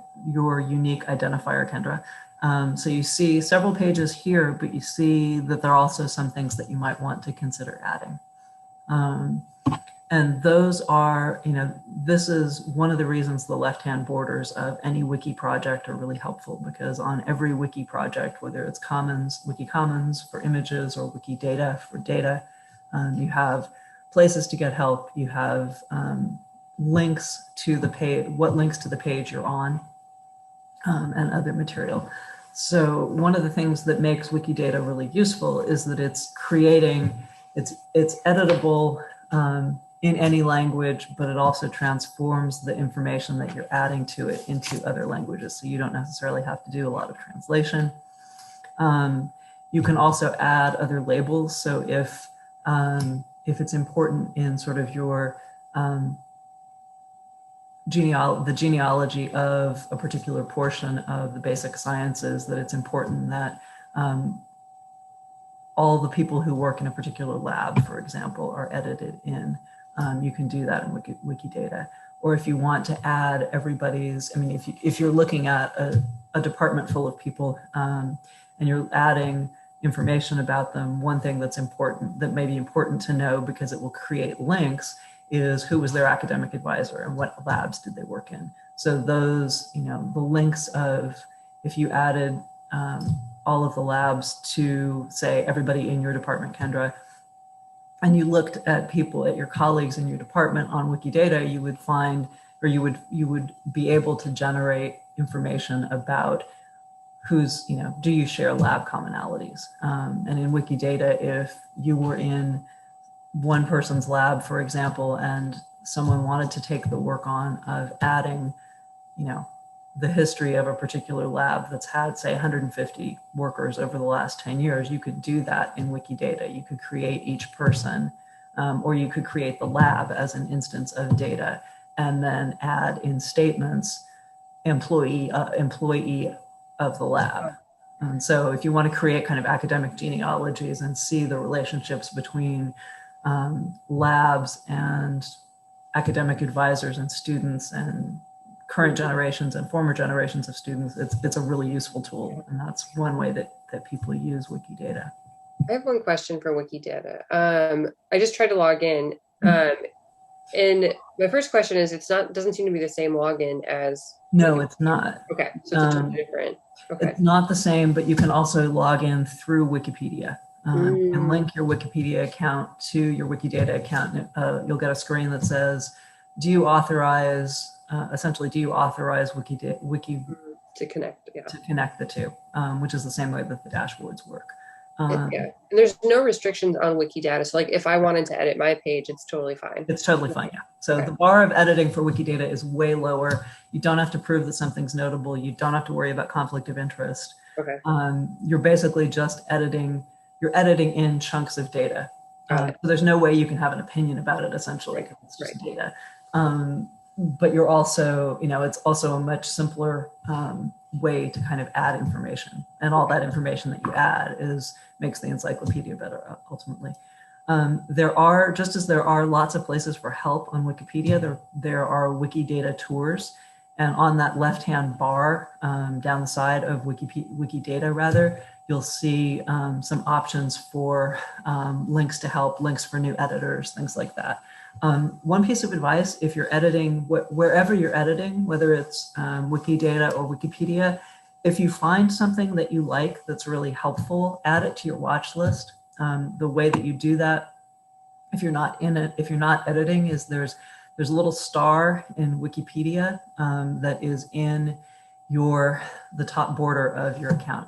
B: unique identifier, Kendra. So you see several pages here, but you see that there are also some things that you might want to consider adding. And those are, this is one of the reasons the left-hand borders of any wiki project are really helpful, because on every wiki project, whether it's Commons, Wiki Commons for images or Wikidata for data, you have places to get help. You have links to the page, what links to the page you're on, and other material. So one of the things that makes Wikidata really useful is that it's creating, it's editable in any language, but it also transforms the information that you're adding to it into other languages. So you don't necessarily have to do a lot of translation. You can also add other labels. So if it's important in sort of your the genealogy of a particular portion of the basic sciences, that it's important that all the people who work in a particular lab, for example, are edited in. You can do that in Wikidata. Or if you want to add everybody's, if you're looking at a department full of people and you're adding information about them, one thing that's important, that may be important to know because it will create links, is who was their academic advisor and what labs did they work in. So those, the links of, if you added all of the labs to, say, everybody in your department, Kendra, and you looked at people, at your colleagues in your department on Wikidata, you would find, or you would be able to generate information about who's, do you share lab commonalities? And in Wikidata, if you were in one person's lab, for example, and someone wanted to take the work on of adding, the history of a particular lab that's had, say, 150 workers over the last 10 years, you could do that in Wikidata. You could create each person, or you could create the lab as an instance of data, and then add in statements employee of the lab. And so if you want to create kind of academic genealogies and see the relationships between labs and academic advisors and students and current generations and former generations of students, it's a really useful tool. And that's one way that people use Wikidata.
A: I have one question for Wikidata. I just tried to log in. And my first question is, doesn't seem to be the same login as.
B: No, it's not.
A: Okay, so it's totally different. Okay.
B: It's not the same, but you can also log in through Wikipedia and link your Wikipedia account to your Wikidata account. You'll get a screen that says, do you authorize Wiki
A: to connect,
B: to connect the two, which is the same way that the dashboards work.
A: And there's no restrictions on Wikidata. So like if I wanted to edit my page, it's totally fine.
B: It's totally fine, yeah. So the bar of editing for Wikidata is way lower. You don't have to prove that something's notable. You don't have to worry about conflict of interest.
A: Okay.
B: You're basically just editing in chunks of data. So there's no way you can have an opinion about it, essentially, because it's just data. But you're also, it's also a much simpler way to kind of add information, and all that information that you add makes the encyclopedia better ultimately. There are lots of places for help on Wikipedia. There are Wikidata tours, and on that left-hand bar down the side of Wikidata rather, you'll see some options for links to help, links for new editors, things like that. One piece of advice, if you're editing, wherever you're editing, whether it's Wikidata or Wikipedia, if you find something that you like that's really helpful, add it to your watch list. The way that you do that, if you're not editing, is there's a little star in Wikipedia that is in the top border of your account.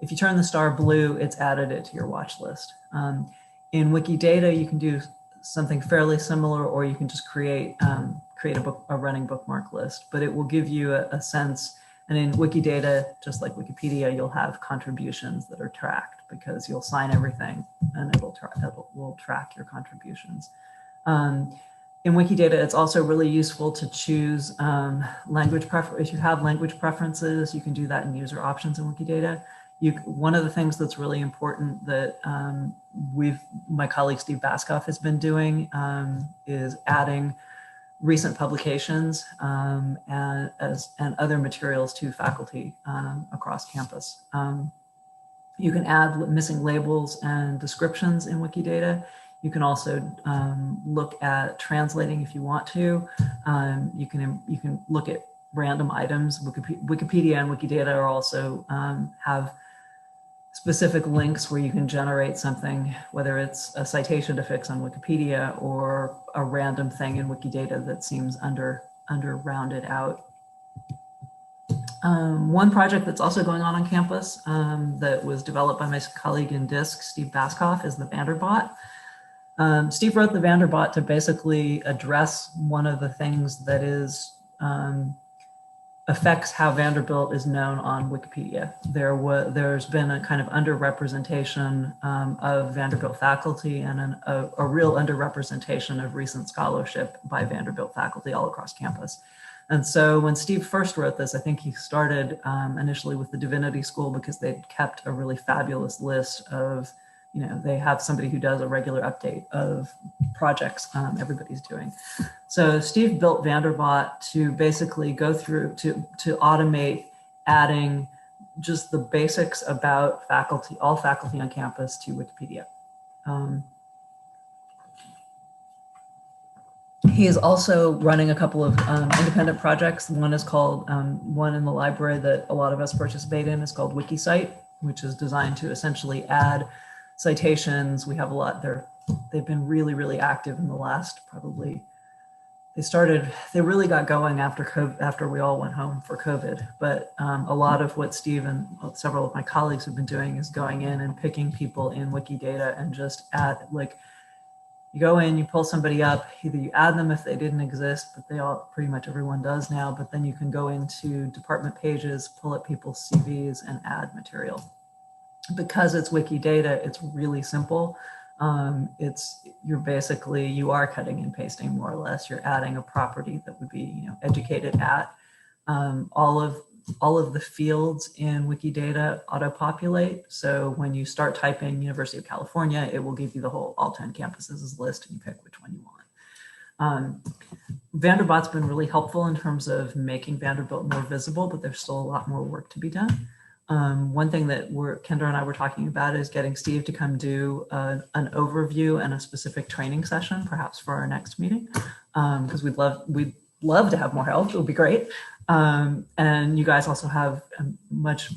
B: If you turn the star blue, it's added it to your watch list. In Wikidata, you can do something fairly similar, or you can just create a running bookmark list, but it will give you a sense. And in Wikidata, just like Wikipedia, you'll have contributions that are tracked because you'll sign everything and it will track your contributions. In Wikidata, it's also really useful to choose language preference. If you have language preferences, you can do that in user options in Wikidata. One of the things that's really important that my colleague Steve Baskoff has been doing is adding recent publications and other materials to faculty across campus. You can add missing labels and descriptions in Wikidata. You can also look at translating if you want to. You can look at random items. Wikipedia and Wikidata are also have specific links where you can generate something, whether it's a citation to fix on Wikipedia or a random thing in Wikidata that seems under rounded out. One project that's also going on campus that was developed by my colleague in DISC, Steve Baskoff, is the Vanderbot. Steve wrote the Vanderbot to basically address one of the things that affects how Vanderbilt is known on Wikipedia. There's been a kind of underrepresentation of Vanderbilt faculty and a real underrepresentation of recent scholarship by Vanderbilt faculty all across campus. And so when Steve first wrote this, I think he started initially with the Divinity School because they'd kept a really fabulous list of, they have somebody who does a regular update of projects everybody's doing. So Steve built Vanderbot to basically go through, to automate adding just the basics about all faculty on campus to Wikipedia. He is also running a couple of independent projects. One is called, one in the library that a lot of us participate in is called WikiCite, which is designed to essentially add citations. We have a lot there. They've been really, really active in the last probably, they really got going after we all went home for COVID. But a lot of what Steve and several of my colleagues have been doing is going in and picking people in Wikidata and just add, like, you go in, you pull somebody up, either you add them if they didn't exist, but pretty much everyone does now, but then you can go into department pages, pull up people's CVs and add material. Because it's Wikidata, it's really simple. You are cutting and pasting more or less. You're adding a property that would be, educated at. All of all of the fields in Wikidata auto-populate. So when you start typing University of California, it will give you the whole all 10 campuses list and you pick which one you want. Vanderbilt's been really helpful in terms of making Vanderbilt more visible, but there's still a lot more work to be done. One thing that Kendra and I were talking about is getting Steve to come do an overview and a specific training session, perhaps for our next meeting, because we'd love to have more help. It would be great. And you guys also have a much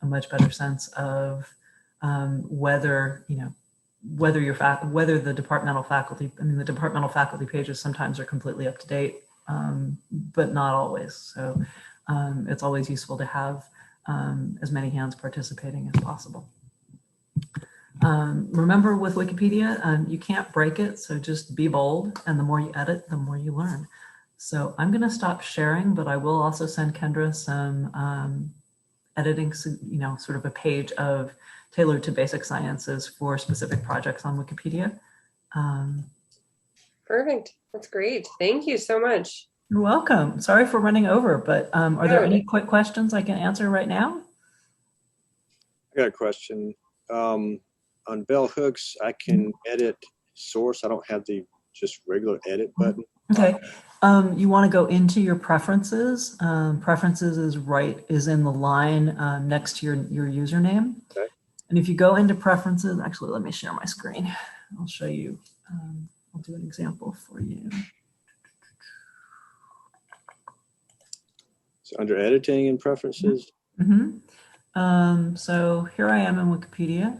B: better sense of whether the departmental faculty, the departmental faculty pages sometimes are completely up to date, but not always. So it's always useful to have as many hands participating as possible. Remember with Wikipedia, you can't break it, so just be bold, and the more you edit, the more you learn. So I'm going to stop sharing, but I will also send Kendra some editing, sort of a page of tailored to basic sciences for specific projects on Wikipedia.
A: Perfect. That's great. Thank you so much.
B: You're welcome. Sorry for running over, but are there any quick questions I can answer right now?
C: I got a question. On bell hooks, I can edit source. I don't have the just regular edit button.
B: Okay. You want to go into your preferences. Preferences is in the line next to your username.
C: Okay.
B: And if you go into preferences, actually, let me share my screen. I'll show you. I'll do an example for you.
C: So under editing and preferences.
B: Mm-hmm. So here I am in Wikipedia.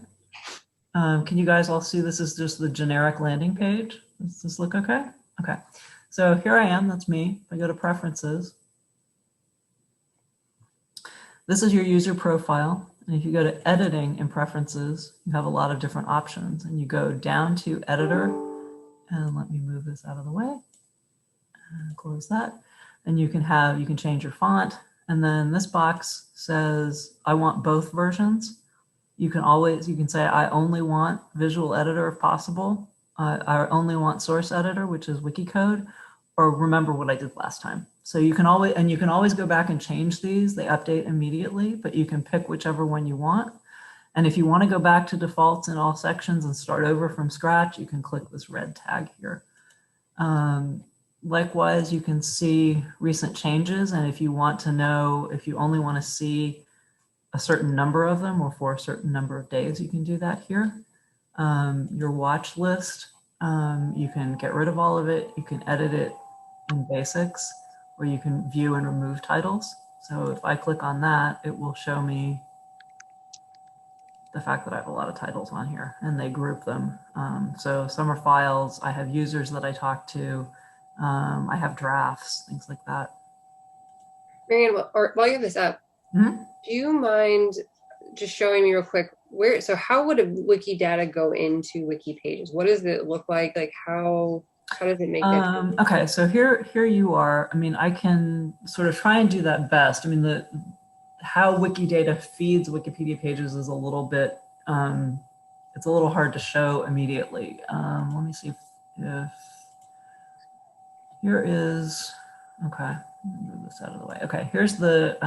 B: Can you guys all see this is just the generic landing page? Does this look okay? Okay. So here I am, that's me. If I go to preferences, this is your user profile. And if you go to editing in preferences, you have a lot of different options, and you go down to editor, and let me move this out of the way and close that. And you can change your font. And then this box says, I want both versions. You can say, I only want visual editor if possible. I only want source editor, which is Wikicode, or remember what I did last time. So you can always go back and change these. They update immediately, but you can pick whichever one you want. And if you want to go back to defaults in all sections and start over from scratch, you can click this red tag here. Likewise, you can see recent changes. And if you only want to see a certain number of them or for a certain number of days, you can do that here. Your watch list, you can get rid of all of it. You can edit it in basics, or you can view and remove titles. So if I click on that, it will show me the fact that I have a lot of titles on here, and they group them. So some are files, I have users that I talk to, I have drafts, things like that.
A: Mary Anne, while you have this up, do you mind just showing me real quick so how would a Wikidata go into wiki pages? What does it look like? Like how does it make that?
B: Okay, so here you are. I can sort of try and do that best. How Wikidata feeds Wikipedia pages is a little bit, it's a little hard to show immediately. Let me see if here is, okay, let me move this out of the way. Okay, here's the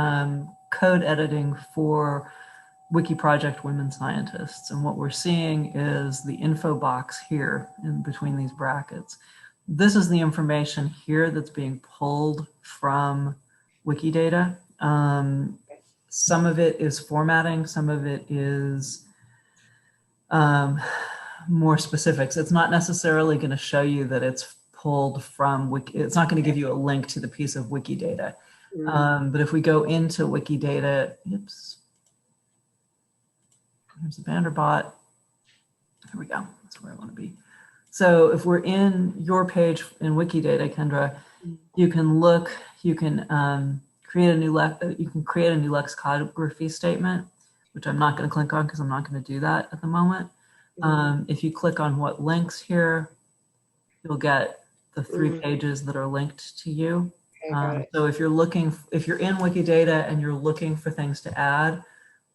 B: code editing for Wiki Project Women Scientists. And what we're seeing is the info box here in between these brackets. This is the information here that's being pulled from Wikidata. Some of it is formatting, some of it is more specifics. It's not necessarily going to show you that it's pulled from Wiki. It's not going to give you a link to the piece of Wikidata. But if we go into Wikidata, there's the Vanderbilt. Here we go. That's where I want to be. So if we're in your page in Wikidata, Kendra, you can look. You can create a new lexicography statement, which I'm not going to click on because I'm not going to do that at the moment. If you click on what links here, you'll get the 3 pages that are linked to you. So if you're in Wikidata and you're looking for things to add,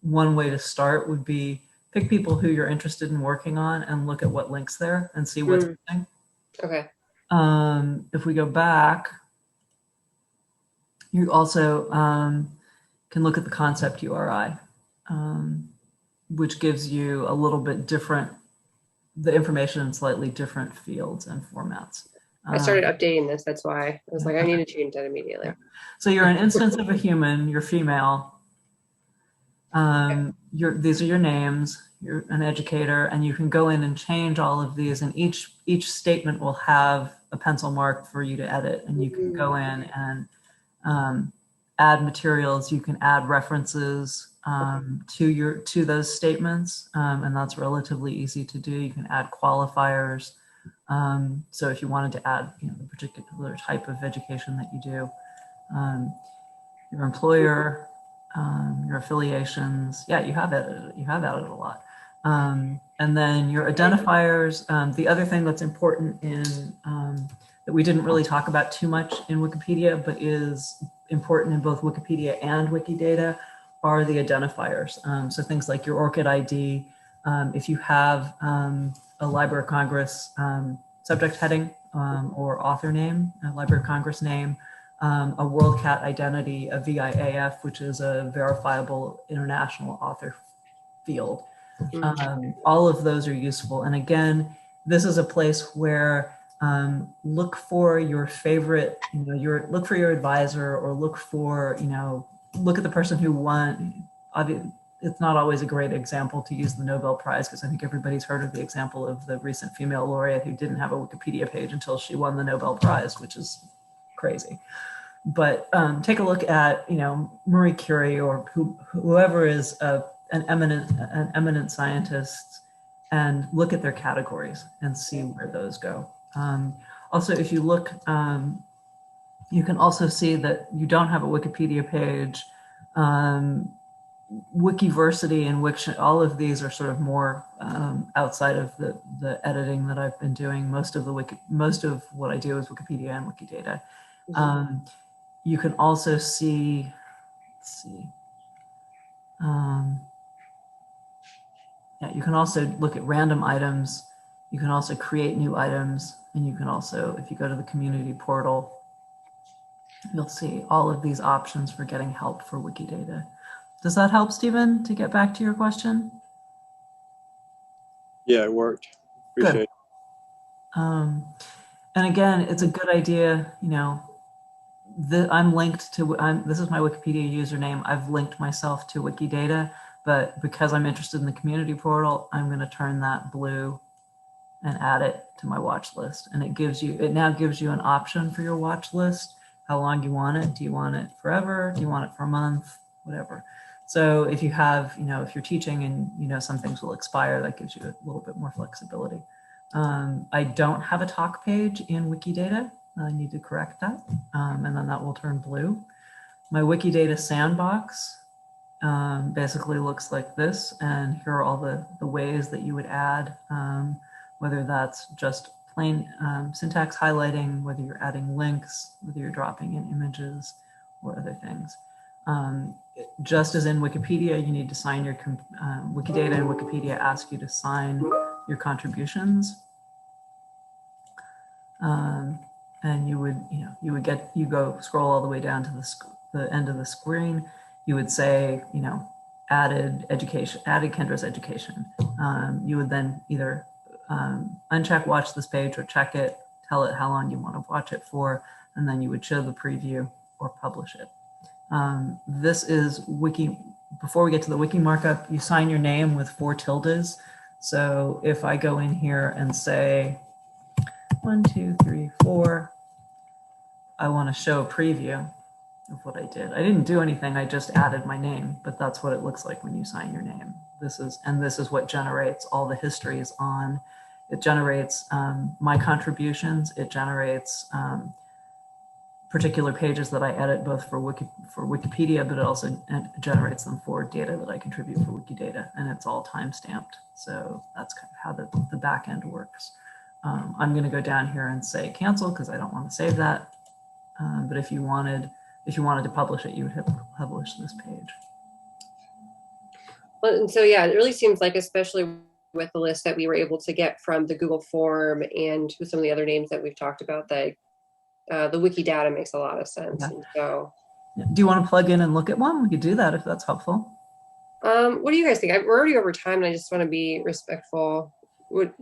B: one way to start would be pick people who you're interested in working on and look at what links there and see what's missing.
A: Okay.
B: If we go back, you also, can look at the concept URI, which gives you a little bit different, the information in slightly different fields and formats.
A: I started updating this. That's why I was like, I need to change that immediately.
B: Yeah. So you're an instance of a human, you're female. These are your names, you're an educator, and you can go in and change all of these, and each statement will have a pencil mark for you to edit, and you can go in and add materials, you can add references to those statements, and that's relatively easy to do. You can add qualifiers. So if you wanted to add, the particular type of education that you do, your employer, your affiliations, you have added a lot. And then your identifiers. The other thing that's important in that we didn't really talk about too much in Wikipedia, but is important in both Wikipedia and Wikidata, are the identifiers. So things like your ORCID ID, if you have a Library of Congress subject heading or author name, a Library of Congress name, a WorldCat identity, a VIAF, which is a verifiable international author field. All of those are useful. And again, this is a place where look for your favorite, look for your advisor, or look at the person who won. It's not always a great example to use the Nobel Prize, because I think everybody's heard of the example of the recent female laureate who didn't have a Wikipedia page until she won the Nobel Prize, which is crazy. But take a look at, Marie Curie, or whoever is an eminent scientist, and look at their categories and see where those go. Also, if you look, you can also see that you don't have a Wikipedia page. Wikiversity and Wiktion, all of these are sort of more outside of the editing that I've been doing. Most of what I do is Wikipedia and Wikidata. You can also see, you can also look at random items. You can also create new items, and you can also, if you go to the community portal, you'll see all of these options for getting help for Wikidata. Does that help, Stephen, to get back to your question?
C: Yeah, it worked. Appreciate it.
B: And again, it's a good idea, I'm linked to, this is my Wikipedia username. I've linked myself to Wikidata, but because I'm interested in the community portal, I'm going to turn that blue and add it to my watch list. And it now gives you an option for your watch list, how long you want it. Do you want it forever? Do you want it for a month? Whatever. So if you have, if you're teaching and, some things will expire, that gives you a little bit more flexibility. I don't have a talk page in Wikidata. I need to correct that. And then that will turn blue. My Wikidata sandbox basically looks like this. And here are all the ways that you would add, whether that's just plain syntax highlighting, whether you're adding links, whether you're dropping in images or other things. Just as in Wikipedia, you need to sign your Wikidata, and Wikipedia ask you to sign your contributions. And you would go scroll all the way down to the end of the screen. You would say, added Kendra's education. You would then either uncheck watch this page or check it, tell it how long you want to watch it for, and then you would show the preview or publish it. This is Wiki. Before we get to the Wiki markup, you sign your name with 4 tildes. So if I go in here and say 1, 2, 3, 4, I want to show a preview of what I did. I didn't do anything. I just added my name, but that's what it looks like when you sign your name. This is what generates all the histories on. It generates my contributions. It generates particular pages that I edit both for Wikipedia, but it also generates them for data that I contribute for Wikidata, and it's all time-stamped. So that's kind of how the back end works. I'm going to go down here and say cancel because I don't want to save that. But if you wanted to publish it, you would hit publish this page.
A: Well, and so yeah, it really seems like, especially with the list that we were able to get from the Google form and with some of the other names that we've talked about, that the Wikidata makes a lot of sense.
B: Yeah.
A: And so
B: Do you want to plug in and look at one? We could do that if that's helpful.
A: What do you guys think? We're already over time, and I just want to be respectful. Would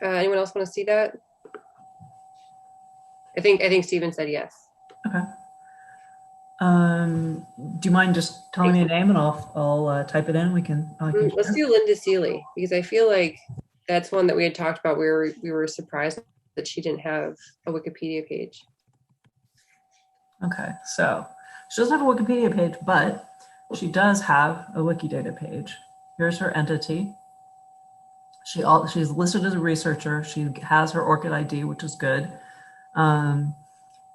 A: anyone else want to see that? I think Steven said yes.
B: Okay. Do you mind just telling me a name and I'll type it in?
A: Let's do Linda Seeley, because I feel like that's one that we had talked about. We were surprised that she didn't have a Wikipedia page.
B: Okay, so she doesn't have a Wikipedia page, but she does have a Wikidata page. Here's her entity. She's listed as a researcher. She has her ORCID ID, which is good.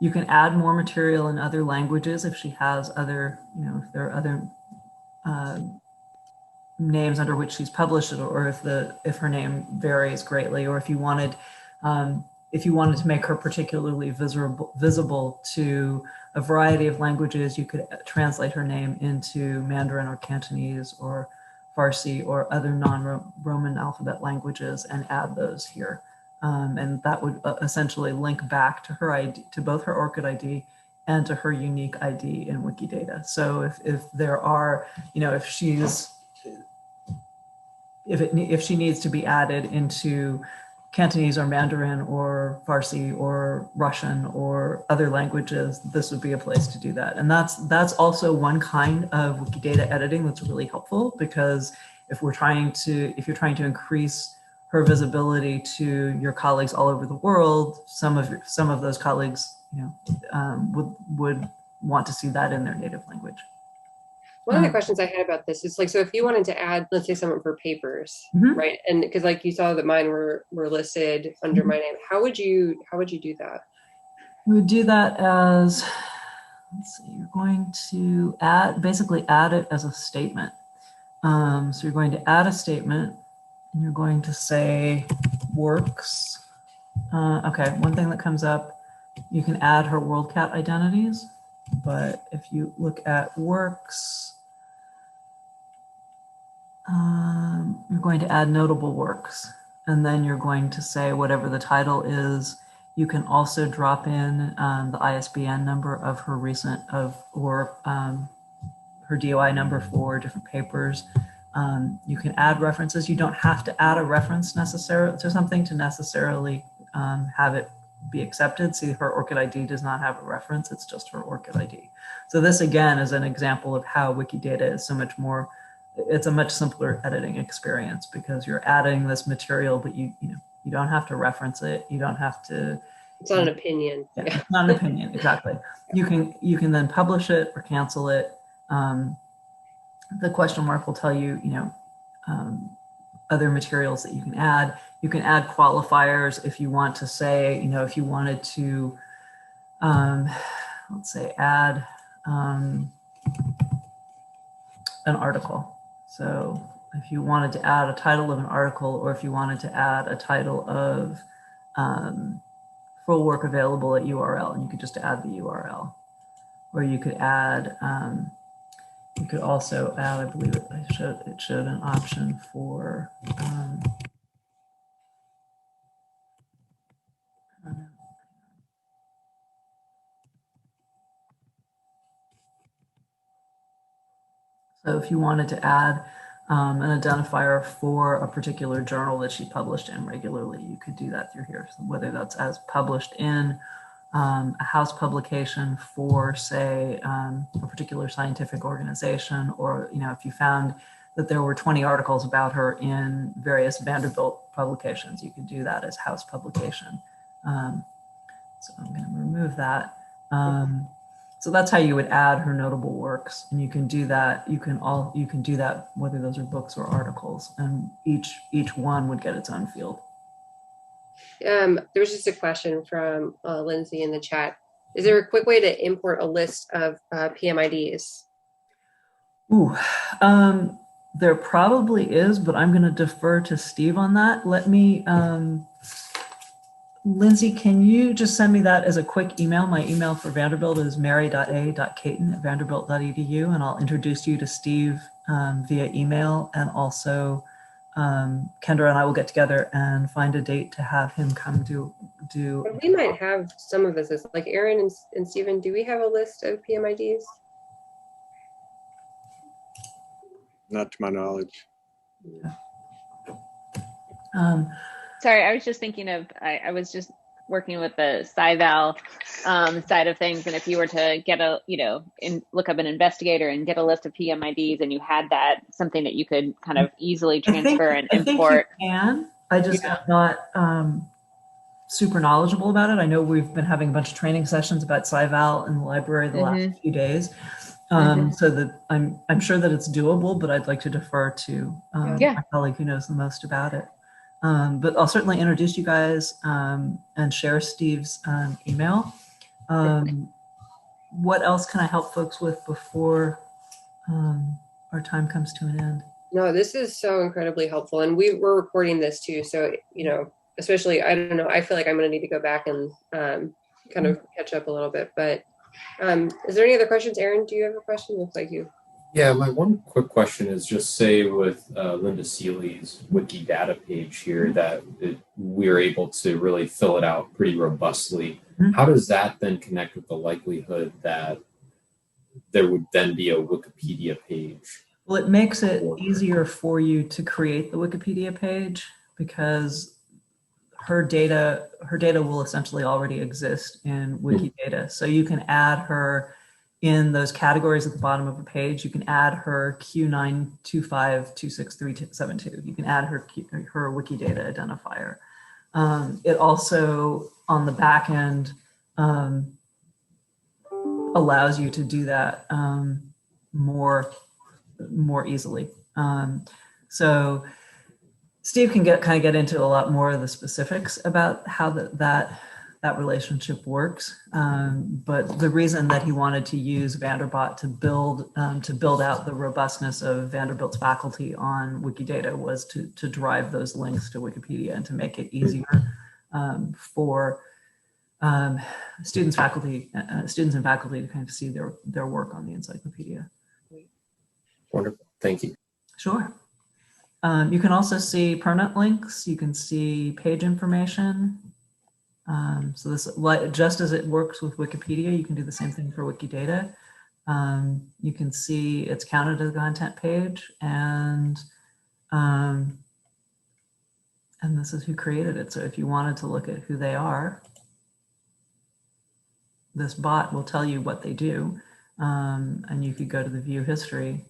B: You can add more material in other languages if she has other, if there are other names under which she's published it, or if her name varies greatly, or if you wanted to make her particularly visible to a variety of languages, you could translate her name into Mandarin or Cantonese or Farsi or other non-Roman alphabet languages and add those here. And that would essentially link back to her ID, to both her ORCID ID and to her unique ID in Wikidata. So if there are, if she needs to be added into Cantonese or Mandarin or Farsi or Russian or other languages, this would be a place to do that. And that's also one kind of Wikidata editing that's really helpful, because if you're trying to increase her visibility to your colleagues all over the world, some of those colleagues, would want to see that in their native language.
A: One of the questions I had about this is so if you wanted to add, let's say, someone for papers, right? And because you saw that mine were listed under my name, how would you do that?
B: We would do that as, let's see, you're going to basically add it as a statement. So you're going to add a statement, and you're going to say works. Okay, one thing that comes up, you can add her WorldCat identities, but if you look at works, you're going to add notable works, and then you're going to say whatever the title is. You can also drop in the ISBN number of her her DOI number for different papers. You can add references. You don't have to add a reference necessarily to something to necessarily have it be accepted. See, her ORCID ID does not have a reference. It's just her ORCID ID. So this again is an example of how Wikidata is so much more. It's a much simpler editing experience because you're adding this material, but you don't have to reference it. You don't have to.
A: It's not an opinion.
B: Yeah, it's not an opinion, exactly. You can then publish it or cancel it. The question mark will tell you, other materials that you can add. You can add qualifiers if you want to say, if you wanted to, let's say, add an article. So if you wanted to add a title of an article, or if you wanted to add a title of full work available at URL, and you could just add the URL. Or you could add, you could also add, I believe it showed an option for, so if you wanted to add an identifier for a particular journal that she published in regularly, you could do that through here. So whether that's as published in a house publication for, say, a particular scientific organization, or if you found that there were 20 articles about her in various Vanderbilt publications, you could do that as house publication. So I'm going to remove that. So that's how you would add her notable works, and you can do that. You can do that whether those are books or articles, and each one would get its own field.
A: There's just a question from Lindsay in the chat. Is there a quick way to import a list of PMIDs?
B: Ooh, there probably is, but I'm going to defer to Steve on that. Let me, Lindsay, can you just send me that as a quick email? My email for Vanderbilt is mary.a.caton@vanderbilt.edu, and I'll introduce you to Steve via email, and also Kendra and I will get together and find a date to have him come do.
A: But we might have some of this, like Aaron and Stephen, do we have a list of PMIDs?
C: Not to my knowledge.
D: Sorry, I was just thinking of, I was just working with the SciVal side of things. And if you were to get a, look up an investigator and get a list of PMIDs and you had that, something that you could kind of easily transfer and import.
B: I think you can. I just am not super knowledgeable about it. I know we've been having a bunch of training sessions about SciVal in the library the last few days. So that I'm sure that it's doable, but I'd like to defer to my colleague who knows the most about it. But I'll certainly introduce you guys and share Steve's email. What else can I help folks with before our time comes to an end?
A: No, this is so incredibly helpful. And we're recording this too. So, especially, I don't know, I feel like I'm going to need to go back and kind of catch up a little bit. But is there any other questions? Aaron, do you have a question? Looks like you.
E: Yeah, my one quick question is just say with Linda Seeley's wiki data page here that we're able to really fill it out pretty robustly. How does that then connect with the likelihood that there would then be a Wikipedia page?
B: Well, it makes it easier for you to create the Wikipedia page because her data will essentially already exist in Wikidata. So you can add her in those categories at the bottom of the page. You can add her Q925263272. You can add her Wikidata identifier. It also, on the back end, allows you to do that more easily. So Steve can kind of get into a lot more of the specifics about how that relationship works. But the reason that he wanted to use Vanderbilt to build out the robustness of Vanderbilt's faculty on Wikidata was to drive those links to Wikipedia and to make it easier for students and faculty to kind of see their work on the encyclopedia.
E: Wonderful, thank you.
B: Sure. You can also see permanent links. You can see page information. So this, just as it works with Wikipedia, you can do the same thing for Wikidata. You can see it's counted as a content page, and this is who created it. So if you wanted to look at who they are, this bot will tell you what they do, and you could go to the view history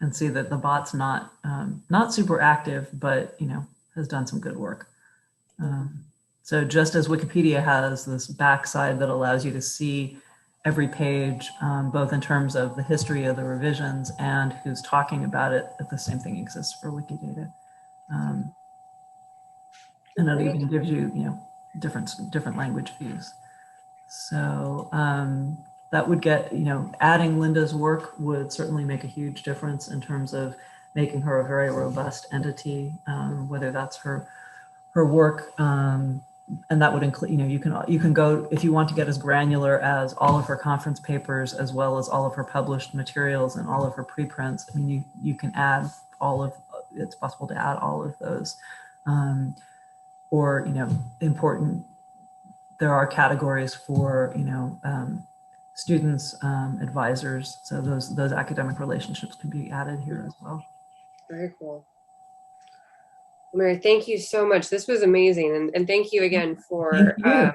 B: and see that the bot's not super active, but has done some good work. So just as Wikipedia has this backside that allows you to see every page, both in terms of the history of the revisions and who's talking about it, the same thing exists for Wikidata. And it even gives you, different language views. So that would get, adding Linda's work would certainly make a huge difference in terms of making her a very robust entity, whether that's her work, and that would include, you can go, if you want to get as granular as all of her conference papers, as well as all of her published materials and all of her preprints. I mean, you can add it's possible to add all of those. Or, there are categories for, students, advisors. So those academic relationships can be added here as well.
A: Very cool. Mary, thank you so much. This was amazing. And thank you again for, I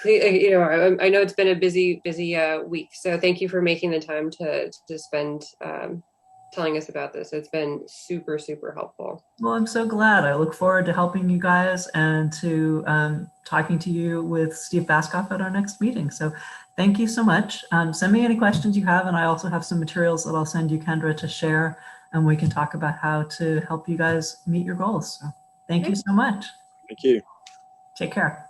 A: know it's been a busy week. So thank you for making the time to spend telling us about this. It's been super, super helpful.
B: Well, I'm so glad. I look forward to helping you guys and to talking to you with Steve Baskoff at our next meeting. So thank you so much. Send me any questions you have. And I also have some materials that I'll send you, Kendra, to share. And we can talk about how to help you guys meet your goals. So thank you so much.
C: Thank you.
B: Take care.